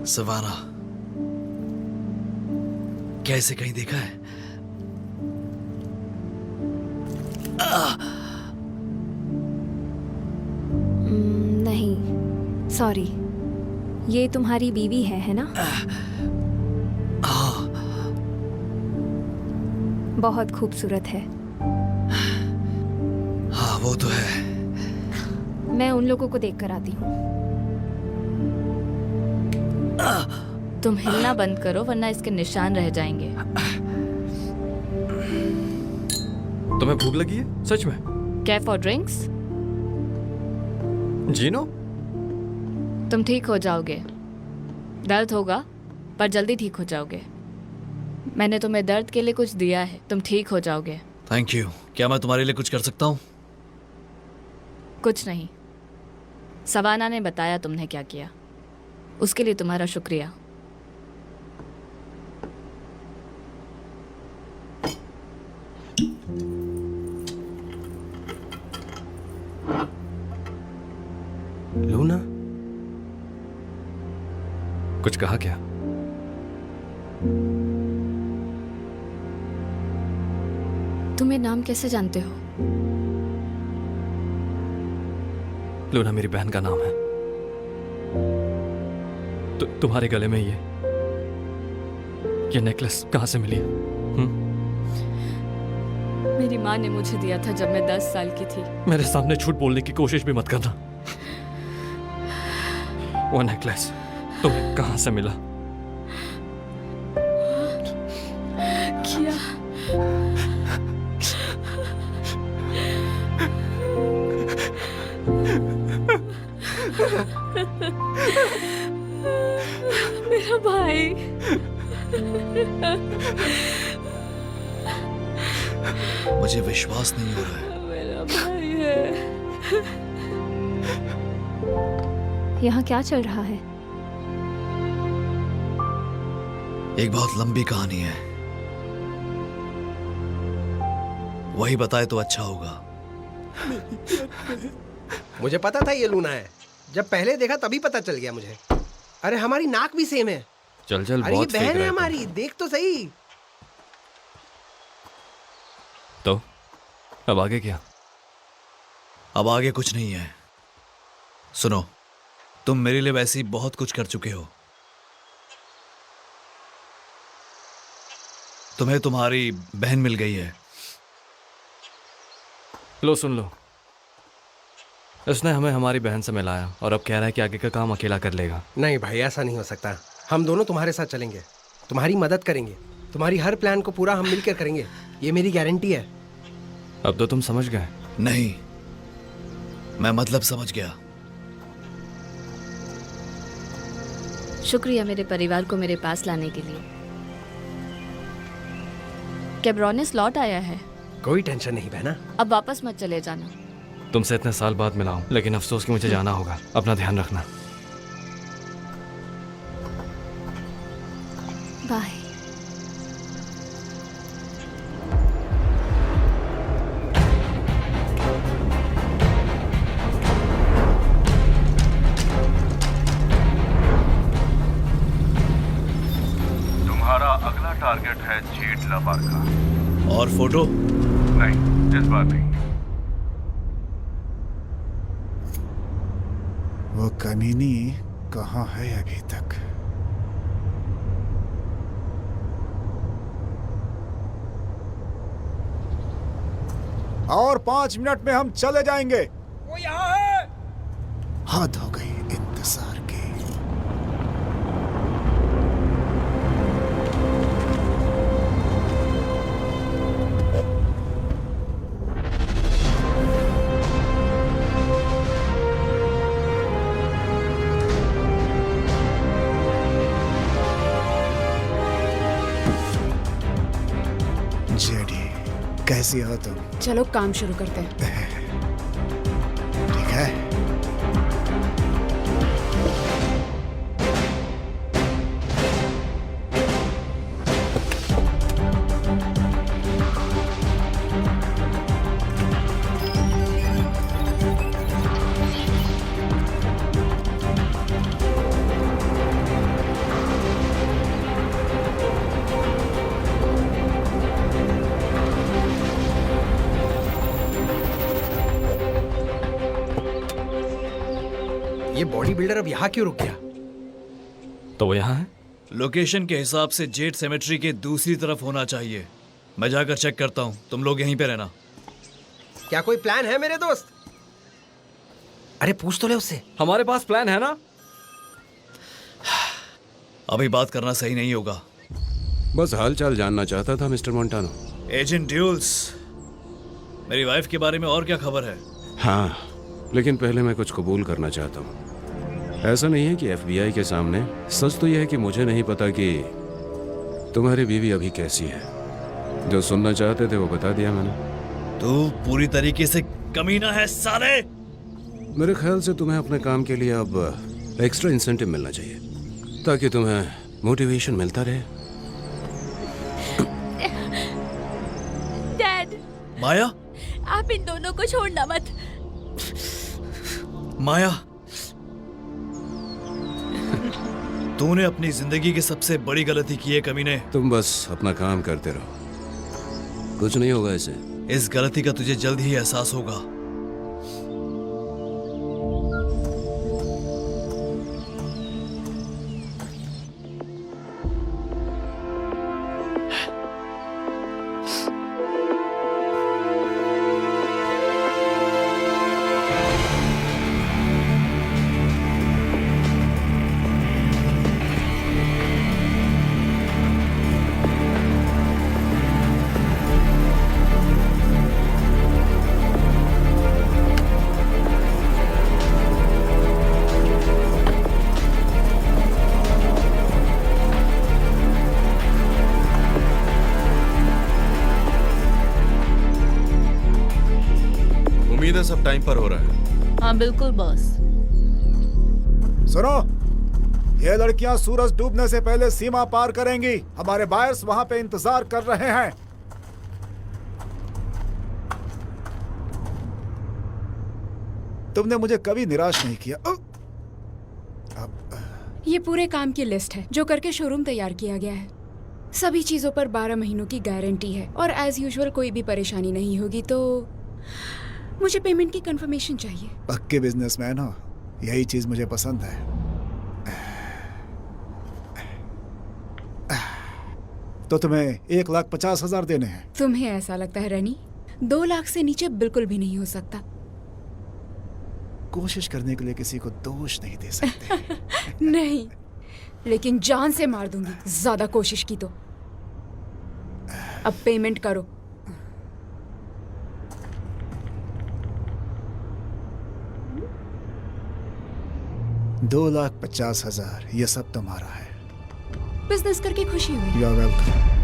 सवाना, क्या इसे कहीं देखा है? नहीं, सॉरी। ये तुम्हारी बीवी है ना? हाँ। बहुत खूबसूरत है। हाँ, वो तो है। मैं उन लोगों को देख कर आती हूँ। तुम हिलना बंद करो वरना इसके निशान रह जाएंगे। तुम्हें भूख लगी है? सच में? कैफ और ड्रिंक्स? जीनो? तुम ठीक हो जाओगे। दर्द होगा पर जल्दी ठीक हो जाओगे। मैंने तुम्हें दर्द के लिए कुछ दिया है, तुम ठीक हो जाओगे। Thank you. क्या मैं तुम्हारे लिए कुछ कर सकता हूँ? कुछ नहीं। सवाना ने बताया तुमने क्या किया, उसके लिए तुम्हारा शुक्रिया। लूना, कुछ कहा क्या? तुम ये नाम कैसे जानते हो? लूना मेरी बहन का नाम है। तुम्हारे गले में ये नेकलेस कहाँ से मिली? मेरी माँ ने मुझे दिया था जब मैं 10 साल की थी। मेरे सामने झूठ बोलने की कोशिश भी मत करना। वो नेकलेस तुम्हें कहाँ से मिला? किया मेरा भाई। मुझे विश्वास नहीं हो रहा है। मेरा भाई है। यहाँ क्या चल रहा है? एक बहुत लंबी कहानी है, वही बताए तो अच्छा होगा। मुझे पता था ये लूना है, जब पहले देखा तभी पता चल गया मुझे। अरे हमारी नाक भी सेम है। चल चल, अरे ये बहुत फेंक बहन है रहे तुम। हमारी, देख तो सही। तो अब आगे क्या? अब आगे कुछ नहीं है। सुनो, तुम मेरे लिए वैसे ही बहुत कुछ कर चुके हो। तुम्हें तुम्हारी बहन मिल गई है। लो सुन लो, इसने हमें हमारी बहन से मिलाया और अब कह रहा है कि आगे का काम अकेला कर लेगा। नहीं भाई, ऐसा नहीं हो सकता। हम दोनों तुम्हारे साथ चलेंगे, तुम्हारी मदद करेंगे, तुम्हारी हर प्लान को पूरा हम मिलकर करेंगे, ये मेरी गारंटी है। अब तो तुम समझ गए। नहीं, मैं मतलब समझ गया। शुक्रिया मेरे परिवार को मेरे पास लाने के लिए। कैब्रोनिस लौट आया है। कोई टेंशन नहीं बहना। अब वापस मत चले जाना। तुमसे इतने साल बाद मिला हूं, लेकिन अफसोस कि मुझे जाना होगा। अपना ध्यान रखना। बाय। तुम्हारा अगला टारगेट है जेट लबार का। और फोटो? नहीं, इस बार नहीं। वो कमीनी कहाँ है अभी तक? और 5 मिनट में हम चले जाएंगे। वो यहाँ है। हद हो गई इंतजार की। जेडी, कैसी हो तुम? चलो काम शुरू करते हैं। ठीक है। ये बॉडी बिल्डर अब यहाँ क्यों रुक गया? तो वो यहाँ है? लोकेशन के हिसाब से जेट सेमेट्री के दूसरी तरफ होना चाहिए। मैं जाकर चेक करता हूँ, तुम लोग यहीं पे रहना। क्या कोई प्लान है मेरे दोस्त? अरे पूछ तो ले उससे। हमारे पास प्लान है ना। अभी बात करना सही नहीं होगा। बस हालचाल जानना चाहता था मिस्टर मोंटानो। एजेंट ड्यूल्स, मेरी वाइफ के बारे में और क्या खबर है? हाँ, लेकिन पहले मैं कुछ कबूल करना चाहता हूँ। ऐसा नहीं है कि FBI के सामने। सच तो यह है कि मुझे नहीं पता कि तुम्हारी बीवी अभी कैसी है। जो सुनना चाहते थे वो बता दिया मैंने। तू पूरी तरीके से कमीना है साले। मेरे ख्याल से तुम्हें अपने काम के लिए अब एक्स्ट्रा इंसेंटिव मिलना चाहिए, ताकि तुम्हें मोटिवेशन मिलता रहे। डैड, माया, आप इन दोनों को छोड़ना मत। माया, तूने अपनी जिंदगी की सबसे बड़ी गलती की है कमीने। तुम बस अपना काम करते रहो, कुछ नहीं होगा इसे। इस गलती का तुझे जल्द ही एहसास होगा। उम्मीद है सब टाइम पर हो रहा है। हाँ बिल्कुल बॉस। सुनो, ये लड़कियां सूरज डूबने से पहले सीमा पार करेंगी। हमारे बायर्स वहां पे इंतजार कर रहे हैं। तुमने मुझे कभी निराश नहीं किया। ये पूरे काम की लिस्ट है जो करके शोरूम तैयार किया गया है। सभी चीजों पर 12 महीनों की गारंटी है और एज यूजुअल कोई भी परेशानी नहीं होगी। तो मुझे पेमेंट की कंफर्मेशन चाहिए। पक्के बिजनेसमैन हो, यही चीज मुझे पसंद है। तो तुम्हें 1,50,000 देने हैं। तुम्हें ऐसा लगता है रनी? 2 लाख से नीचे बिल्कुल भी नहीं हो सकता। कोशिश करने के लिए किसी को दोष नहीं दे सकते। नहीं, लेकिन जान से मार दूंगी ज्यादा कोशिश की तो। अब पेमेंट करो। $2,50,000 ये सब तुम्हारा है। बिजनेस करके खुशी हुई। You are welcome.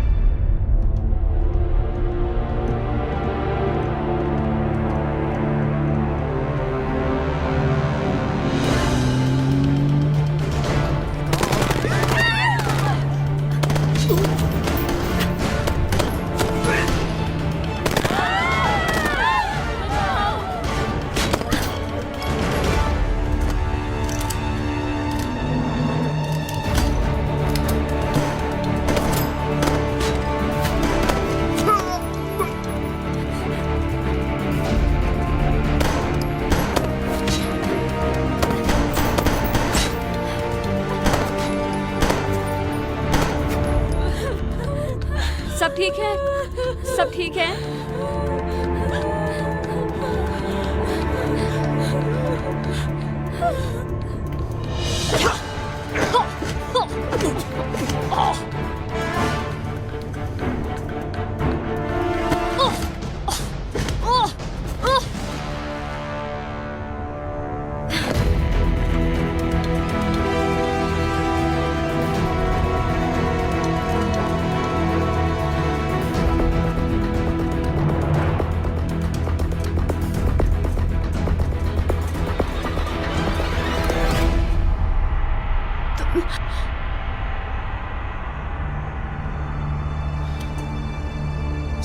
सब ठीक है? सब ठीक है?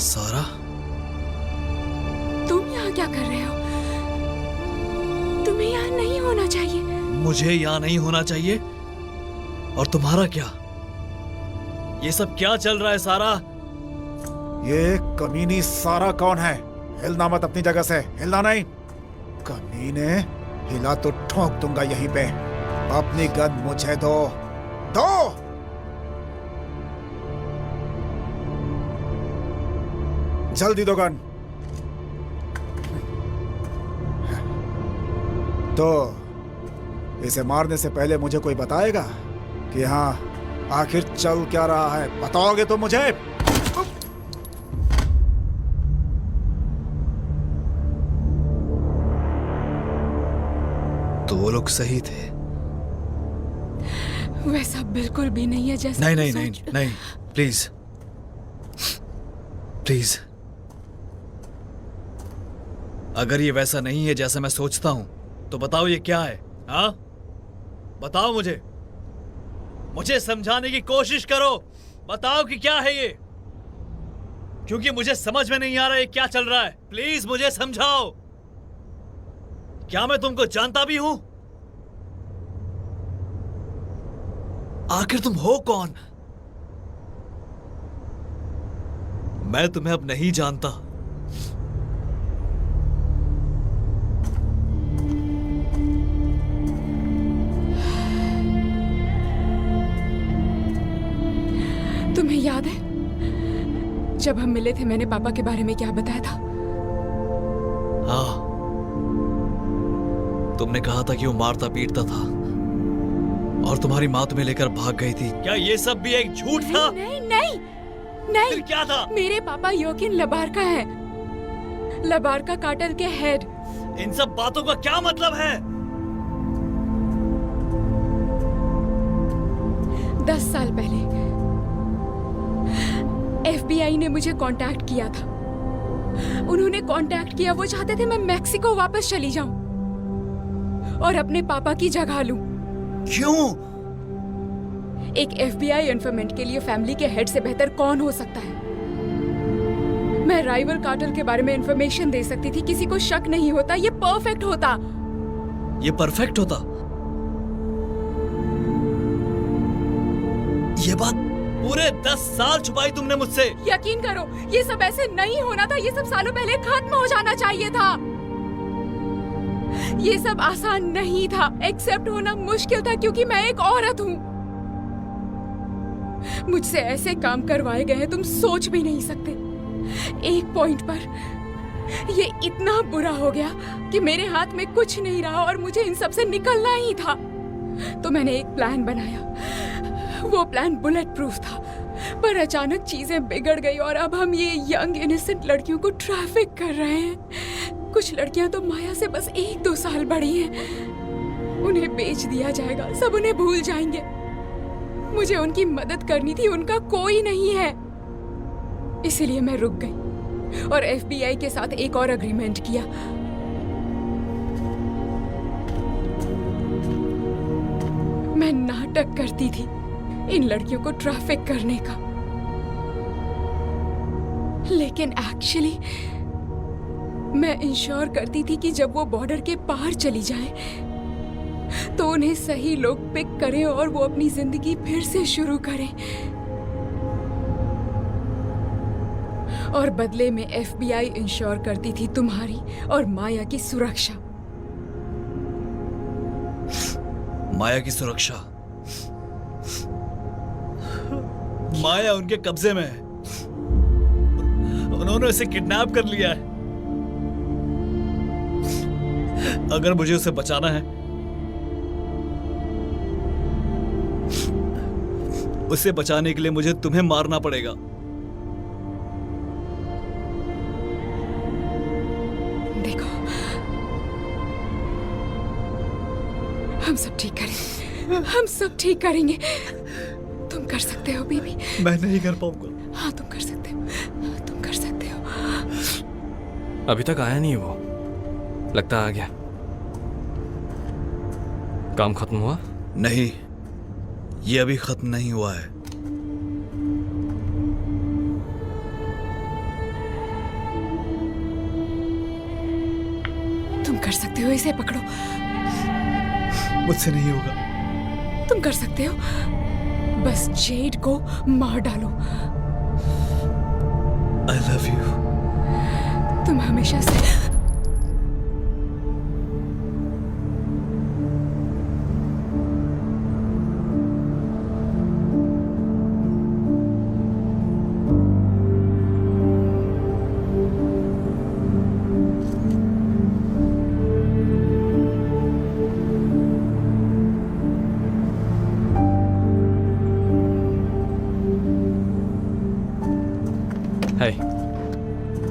सारा, तुम यहाँ क्या कर रहे हो? तुम्हें यहाँ नहीं होना चाहिए। मुझे यहाँ नहीं होना चाहिए? और तुम्हारा क्या? ये सब क्या चल रहा है सारा? ये कमीनी सारा कौन है? हिलना मत अपनी जगह से, हिलना नहीं। कमीने, हिला तो ठोक दूंगा यहीं पे। अपनी गन मुझे दो, दो। जल्दी दो गन। तो इसे मारने से पहले मुझे कोई बताएगा कि हाँ आखिर चल क्या रहा है? बताओगे तो मुझे? तो वो लोग सही थे। वैसा बिल्कुल भी नहीं है जैसा नहीं नहीं नहीं नहीं, प्लीज प्लीज। अगर ये वैसा नहीं है जैसा मैं सोचता हूं तो बताओ ये क्या है? हाँ बताओ मुझे समझाने की कोशिश करो। बताओ कि क्या है ये, क्योंकि मुझे समझ में नहीं आ रहा है क्या चल रहा है। प्लीज मुझे समझाओ। क्या मैं तुमको जानता भी हूं? आखिर तुम हो कौन? मैं तुम्हें अब नहीं जानता। तुम्हें याद है जब हम मिले थे मैंने पापा के बारे में क्या बताया था? हाँ, तुमने कहा था कि वो मारता पीटता था और तुम्हारी माँ तुम्हें लेकर भाग गई थी। क्या ये सब भी एक झूठ था? नहीं नहीं नहीं। फिर क्या था? मेरे पापा योकिन लबारका है, लबारका कार्टेल के हेड। इन सब बातों का क्या मतलब है? 10 साल पहले FBI ने मुझे कांटेक्ट किया था उन्होंने कांटेक्ट किया, वो चाहते थे मैं मेक्सिको वापस चली जाऊं और अपने पापा की जगह लूं। क्यों? एक FBI इन्फॉर्मेंट के लिए फैमिली के हेड से बेहतर कौन हो सकता है? मैं राइवल कार्टेल के बारे में इंफॉर्मेशन दे सकती थी, किसी को शक नहीं होता, ये परफेक्ट होता। ये परफेक्ट होता? ये बात पूरे 10 साल छुपाई तुमने मुझसे। यकीन करो, ये सब ऐसे नहीं होना था, ये सब सालों पहले खत्म हो जाना चाहिए था। ये सब आसान नहीं था, एक्सेप्ट होना मुश्किल था क्योंकि मैं एक औरत हूँ। मुझसे ऐसे काम करवाए गए हैं तुम सोच भी नहीं सकते। एक पॉइंट पर ये इतना बुरा हो गया कि मेरे हाथ में कुछ नहीं रहा और मुझे इन सब से निकलना ही था। तो मैंने एक प्लान बनाया। वो प्लान बुलेट प्रूफ था, पर अचानक चीजें बिगड़ गई और अब हम ये यंग इनोसेंट लड़कियों को ट्रैफिक कर रहे हैं। कुछ लड़कियां तो माया से बस 1-2 साल बड़ी हैं। उन्हें बेच दिया जाएगा, सब उन्हें भूल जाएंगे। मुझे उनकी मदद करनी थी, उनका कोई नहीं है। इसीलिए मैं रुक गई और FBI के साथ एक और एग्रीमेंट किया। मैं नाटक करती थी इन लड़कियों को ट्रैफिक करने का, लेकिन एक्चुअली मैं इंश्योर करती थी कि जब वो बॉर्डर के पार चली जाए तो उन्हें सही लोग पिक करें और वो अपनी जिंदगी फिर से शुरू करें। और बदले में FBI इंश्योर करती थी तुम्हारी और माया की सुरक्षा। माया की सुरक्षा? माया उनके कब्जे में है, उन्होंने उसे किडनैप कर लिया है। अगर मुझे उसे बचाना है, उसे बचाने के लिए मुझे तुम्हें मारना पड़ेगा। देखो, हम सब ठीक करेंगे, हम सब ठीक करेंगे। तुम कर सकते हो बीबी। मैं नहीं कर पाऊंगा। हाँ तुम कर सकते हो, तुम कर सकते हो। अभी तक आया नहीं वो, लगता आ गया। काम खत्म हुआ? नहीं, ये अभी खत्म नहीं हुआ है। तुम कर सकते हो, इसे पकड़ो। मुझसे नहीं होगा। तुम कर सकते हो, बस जेड को मार डालो। I love you। तुम हमेशा से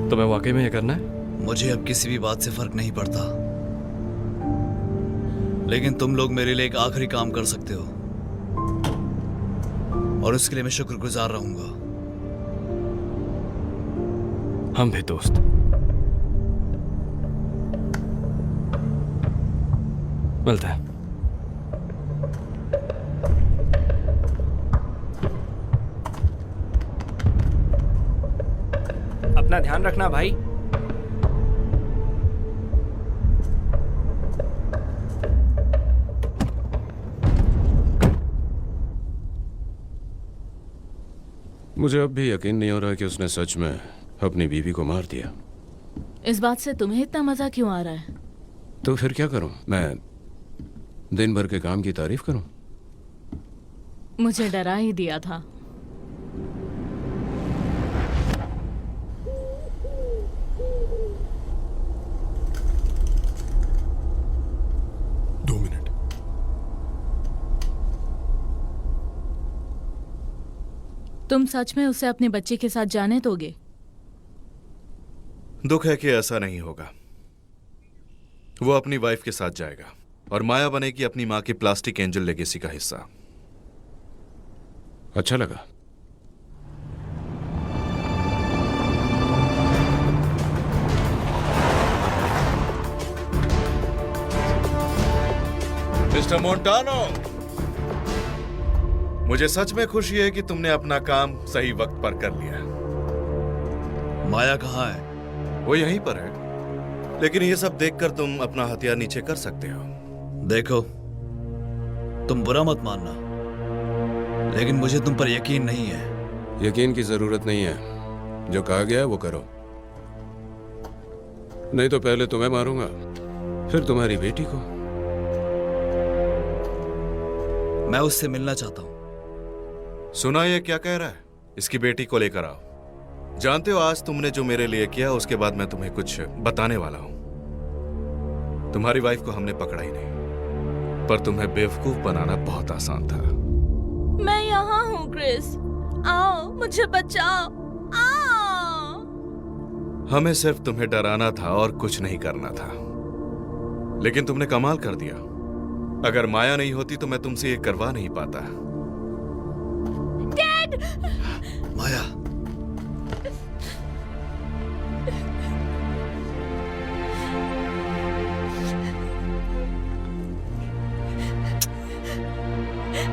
तुम्हें वाकई में ये करना है? मुझे अब किसी भी बात से फर्क नहीं पड़ता, लेकिन तुम लोग मेरे लिए एक आखिरी काम कर सकते हो और उसके लिए मैं शुक्रगुजार रहूंगा। हम भी दोस्त। मिलते हैं। अपना ध्यान रखना भाई। मुझे अब भी यकीन नहीं हो रहा कि उसने सच में अपनी बीवी को मार दिया। इस बात से तुम्हें इतना मजा क्यों आ रहा है? तो फिर क्या करूं? मैं दिन भर के काम की तारीफ करूं? मुझे डरा ही दिया था। तुम सच में उसे अपने बच्चे के साथ जाने दोगे? दुख है कि ऐसा नहीं होगा। वो अपनी वाइफ के साथ जाएगा और माया बनेगी अपनी मां की प्लास्टिक एंजल लेगेसी का हिस्सा। अच्छा लगा। मिस्टर मोंटानो, मुझे सच में खुशी है कि तुमने अपना काम सही वक्त पर कर लिया। माया कहाँ है? वो यहीं पर है, लेकिन ये सब देखकर तुम अपना हथियार नीचे कर सकते हो। देखो, तुम बुरा मत मानना, लेकिन मुझे तुम पर यकीन नहीं है। यकीन की जरूरत नहीं है, जो कहा गया है वो करो, नहीं तो पहले तुम्हें मारूंगा, फिर तुम्हारी बेटी को। मैं उससे मिलना चाहता हूं। सुना ये क्या कह रहा है? इसकी बेटी को लेकर आओ। जानते हो आज तुमने जो मेरे लिए किया, उसके बाद मैं तुम्हें कुछ बताने वाला हूं। तुम्हारी वाइफ को हमने पकड़ा ही नहीं, पर तुम्हें बेवकूफ बनाना बहुत आसान था। मैं यहाँ हूँ क्रिस, आओ मुझे बचाओ, आओ। हमें सिर्फ तुम्हें डराना था और कुछ नहीं करना था, लेकिन तुमने कमाल कर दिया। अगर माया नहीं होती तो मैं तुमसे ये करवा नहीं पाता। डैड! माया,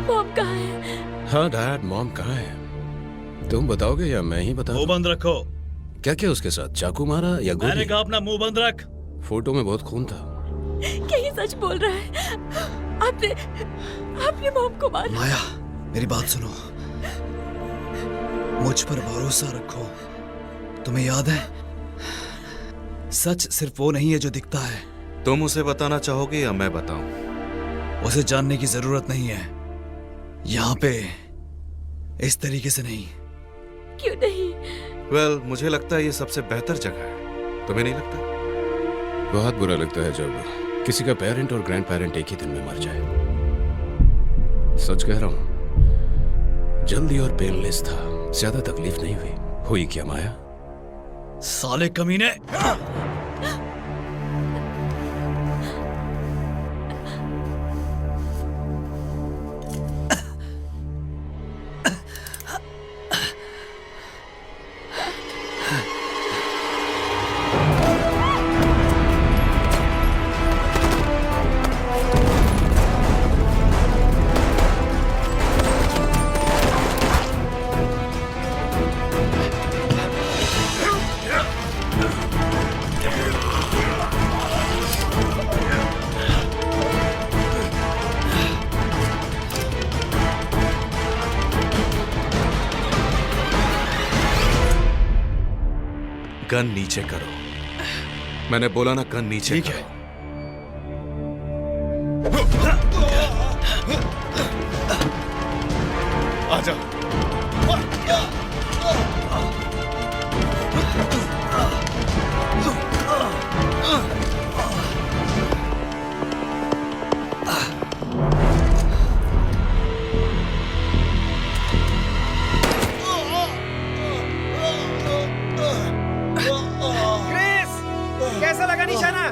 मॉम कहाँ है? हाँ डैड, मॉम कहाँ है? तुम बताओगे या मैं ही बताऊं? मुंह बंद रखो। क्या क्या उसके साथ? चाकू मारा या गोली? मैंने कहा अपना मुंह बंद रख। फोटो में बहुत खून था। क्या ये सच बोल रहा है? आपने मॉम को मारा? माया, मेरी बात सुनो, मुझ पर भरोसा रखो। तुम्हें याद है, सच सिर्फ वो नहीं है जो दिखता है। तुम उसे बताना चाहोगे या मैं बताऊं? उसे जानने की जरूरत नहीं है, यहाँ पे इस तरीके से नहीं। क्यों नहीं? वेल, मुझे लगता है ये सबसे बेहतर जगह है। तुम्हें नहीं लगता? बहुत बुरा लगता है जब किसी का पेरेंट और ग्रैंड पेरेंट एक ही दिन में मर जाए। सच कह रहा हूं, जल्दी और पेनलेस था, ज्यादा तकलीफ नहीं हुई क्या माया? साले कमीने! गन नीचे करो। मैंने बोला ना, गन नीचे करो। आजा। कैसा लगा निशाना?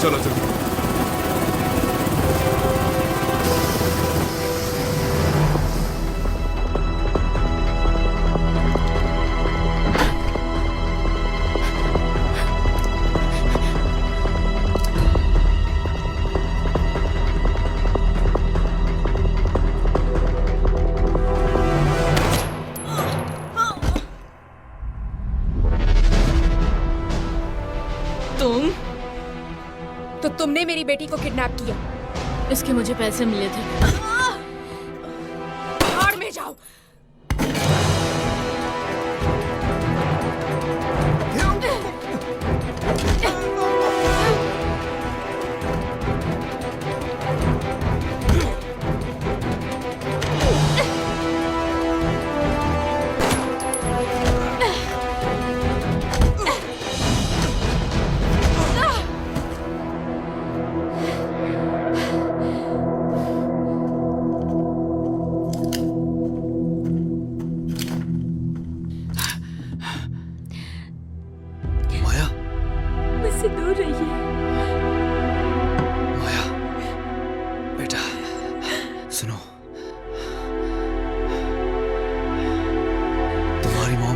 चलो चलो। तुमने मेरी बेटी को किडनैप किया। इसके मुझे पैसे मिले थे। भाड़ में जाओ।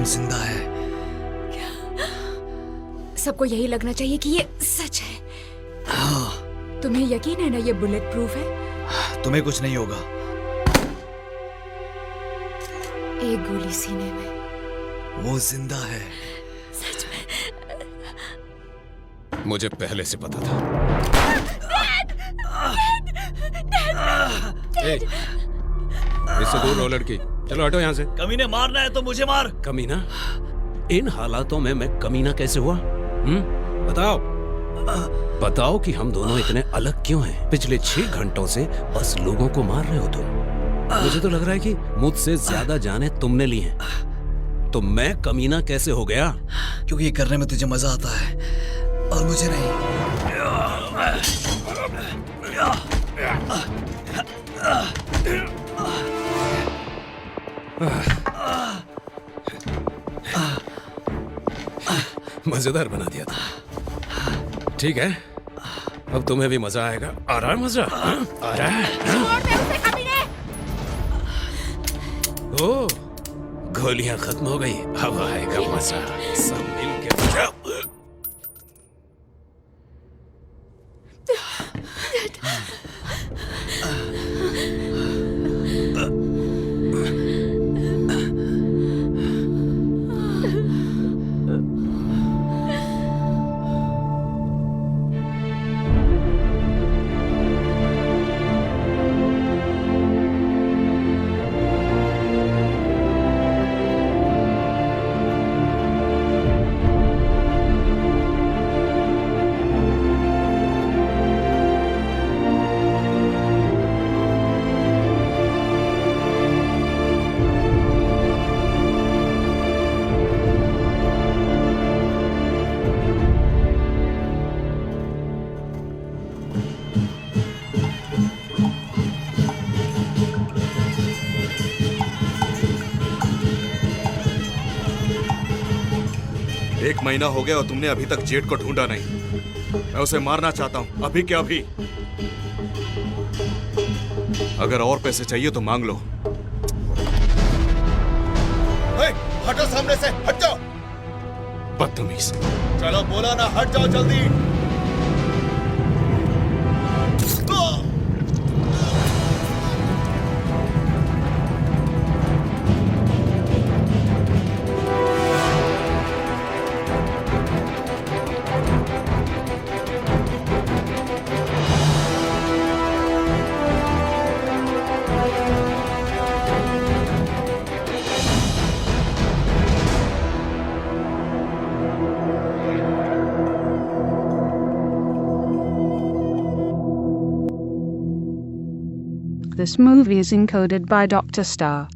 जॉन जिंदा है। सबको यही लगना चाहिए कि ये सच है। तुम्हें यकीन है ना ये बुलेट प्रूफ है? तुम्हें कुछ नहीं होगा। एक गोली सीने में। वो जिंदा है। सच में? मुझे पहले से पता था। इससे दूर रहो लड़की। चलो हटो यहाँ से। कमीने मारना है तो मुझे मार। कमीना? इन हालातों में मैं कमीना कैसे हुआ? बताओ। बताओ कि हम दोनों इतने अलग क्यों हैं? पिछले 6 घंटों से बस लोगों को मार रहे हो तुम। मुझे तो लग रहा है कि मुझसे ज्यादा जाने तुमने ली हैं। तो मैं कमीना कैसे हो गया? क्योंकि ये करने में तुझे मजा आता है और मुझे नहीं। मजेदार बना दिया था। ठीक है, अब तुम्हें भी मजा आएगा। आ रहा है मजा? आ रहा है? ओ, गोलियां खत्म हो गई, अब आएगा मजा। सब मिलके बजाओ। एक महीना हो गया और तुमने अभी तक जेट को ढूंढा नहीं। मैं उसे मारना चाहता हूं, अभी के अभी। अगर और पैसे चाहिए तो मांग लो। हटो सामने से, हट जाओ। बदतमीज। चलो बोला ना, हट जाओ जल्दी। This movie is encoded by Dr. Star.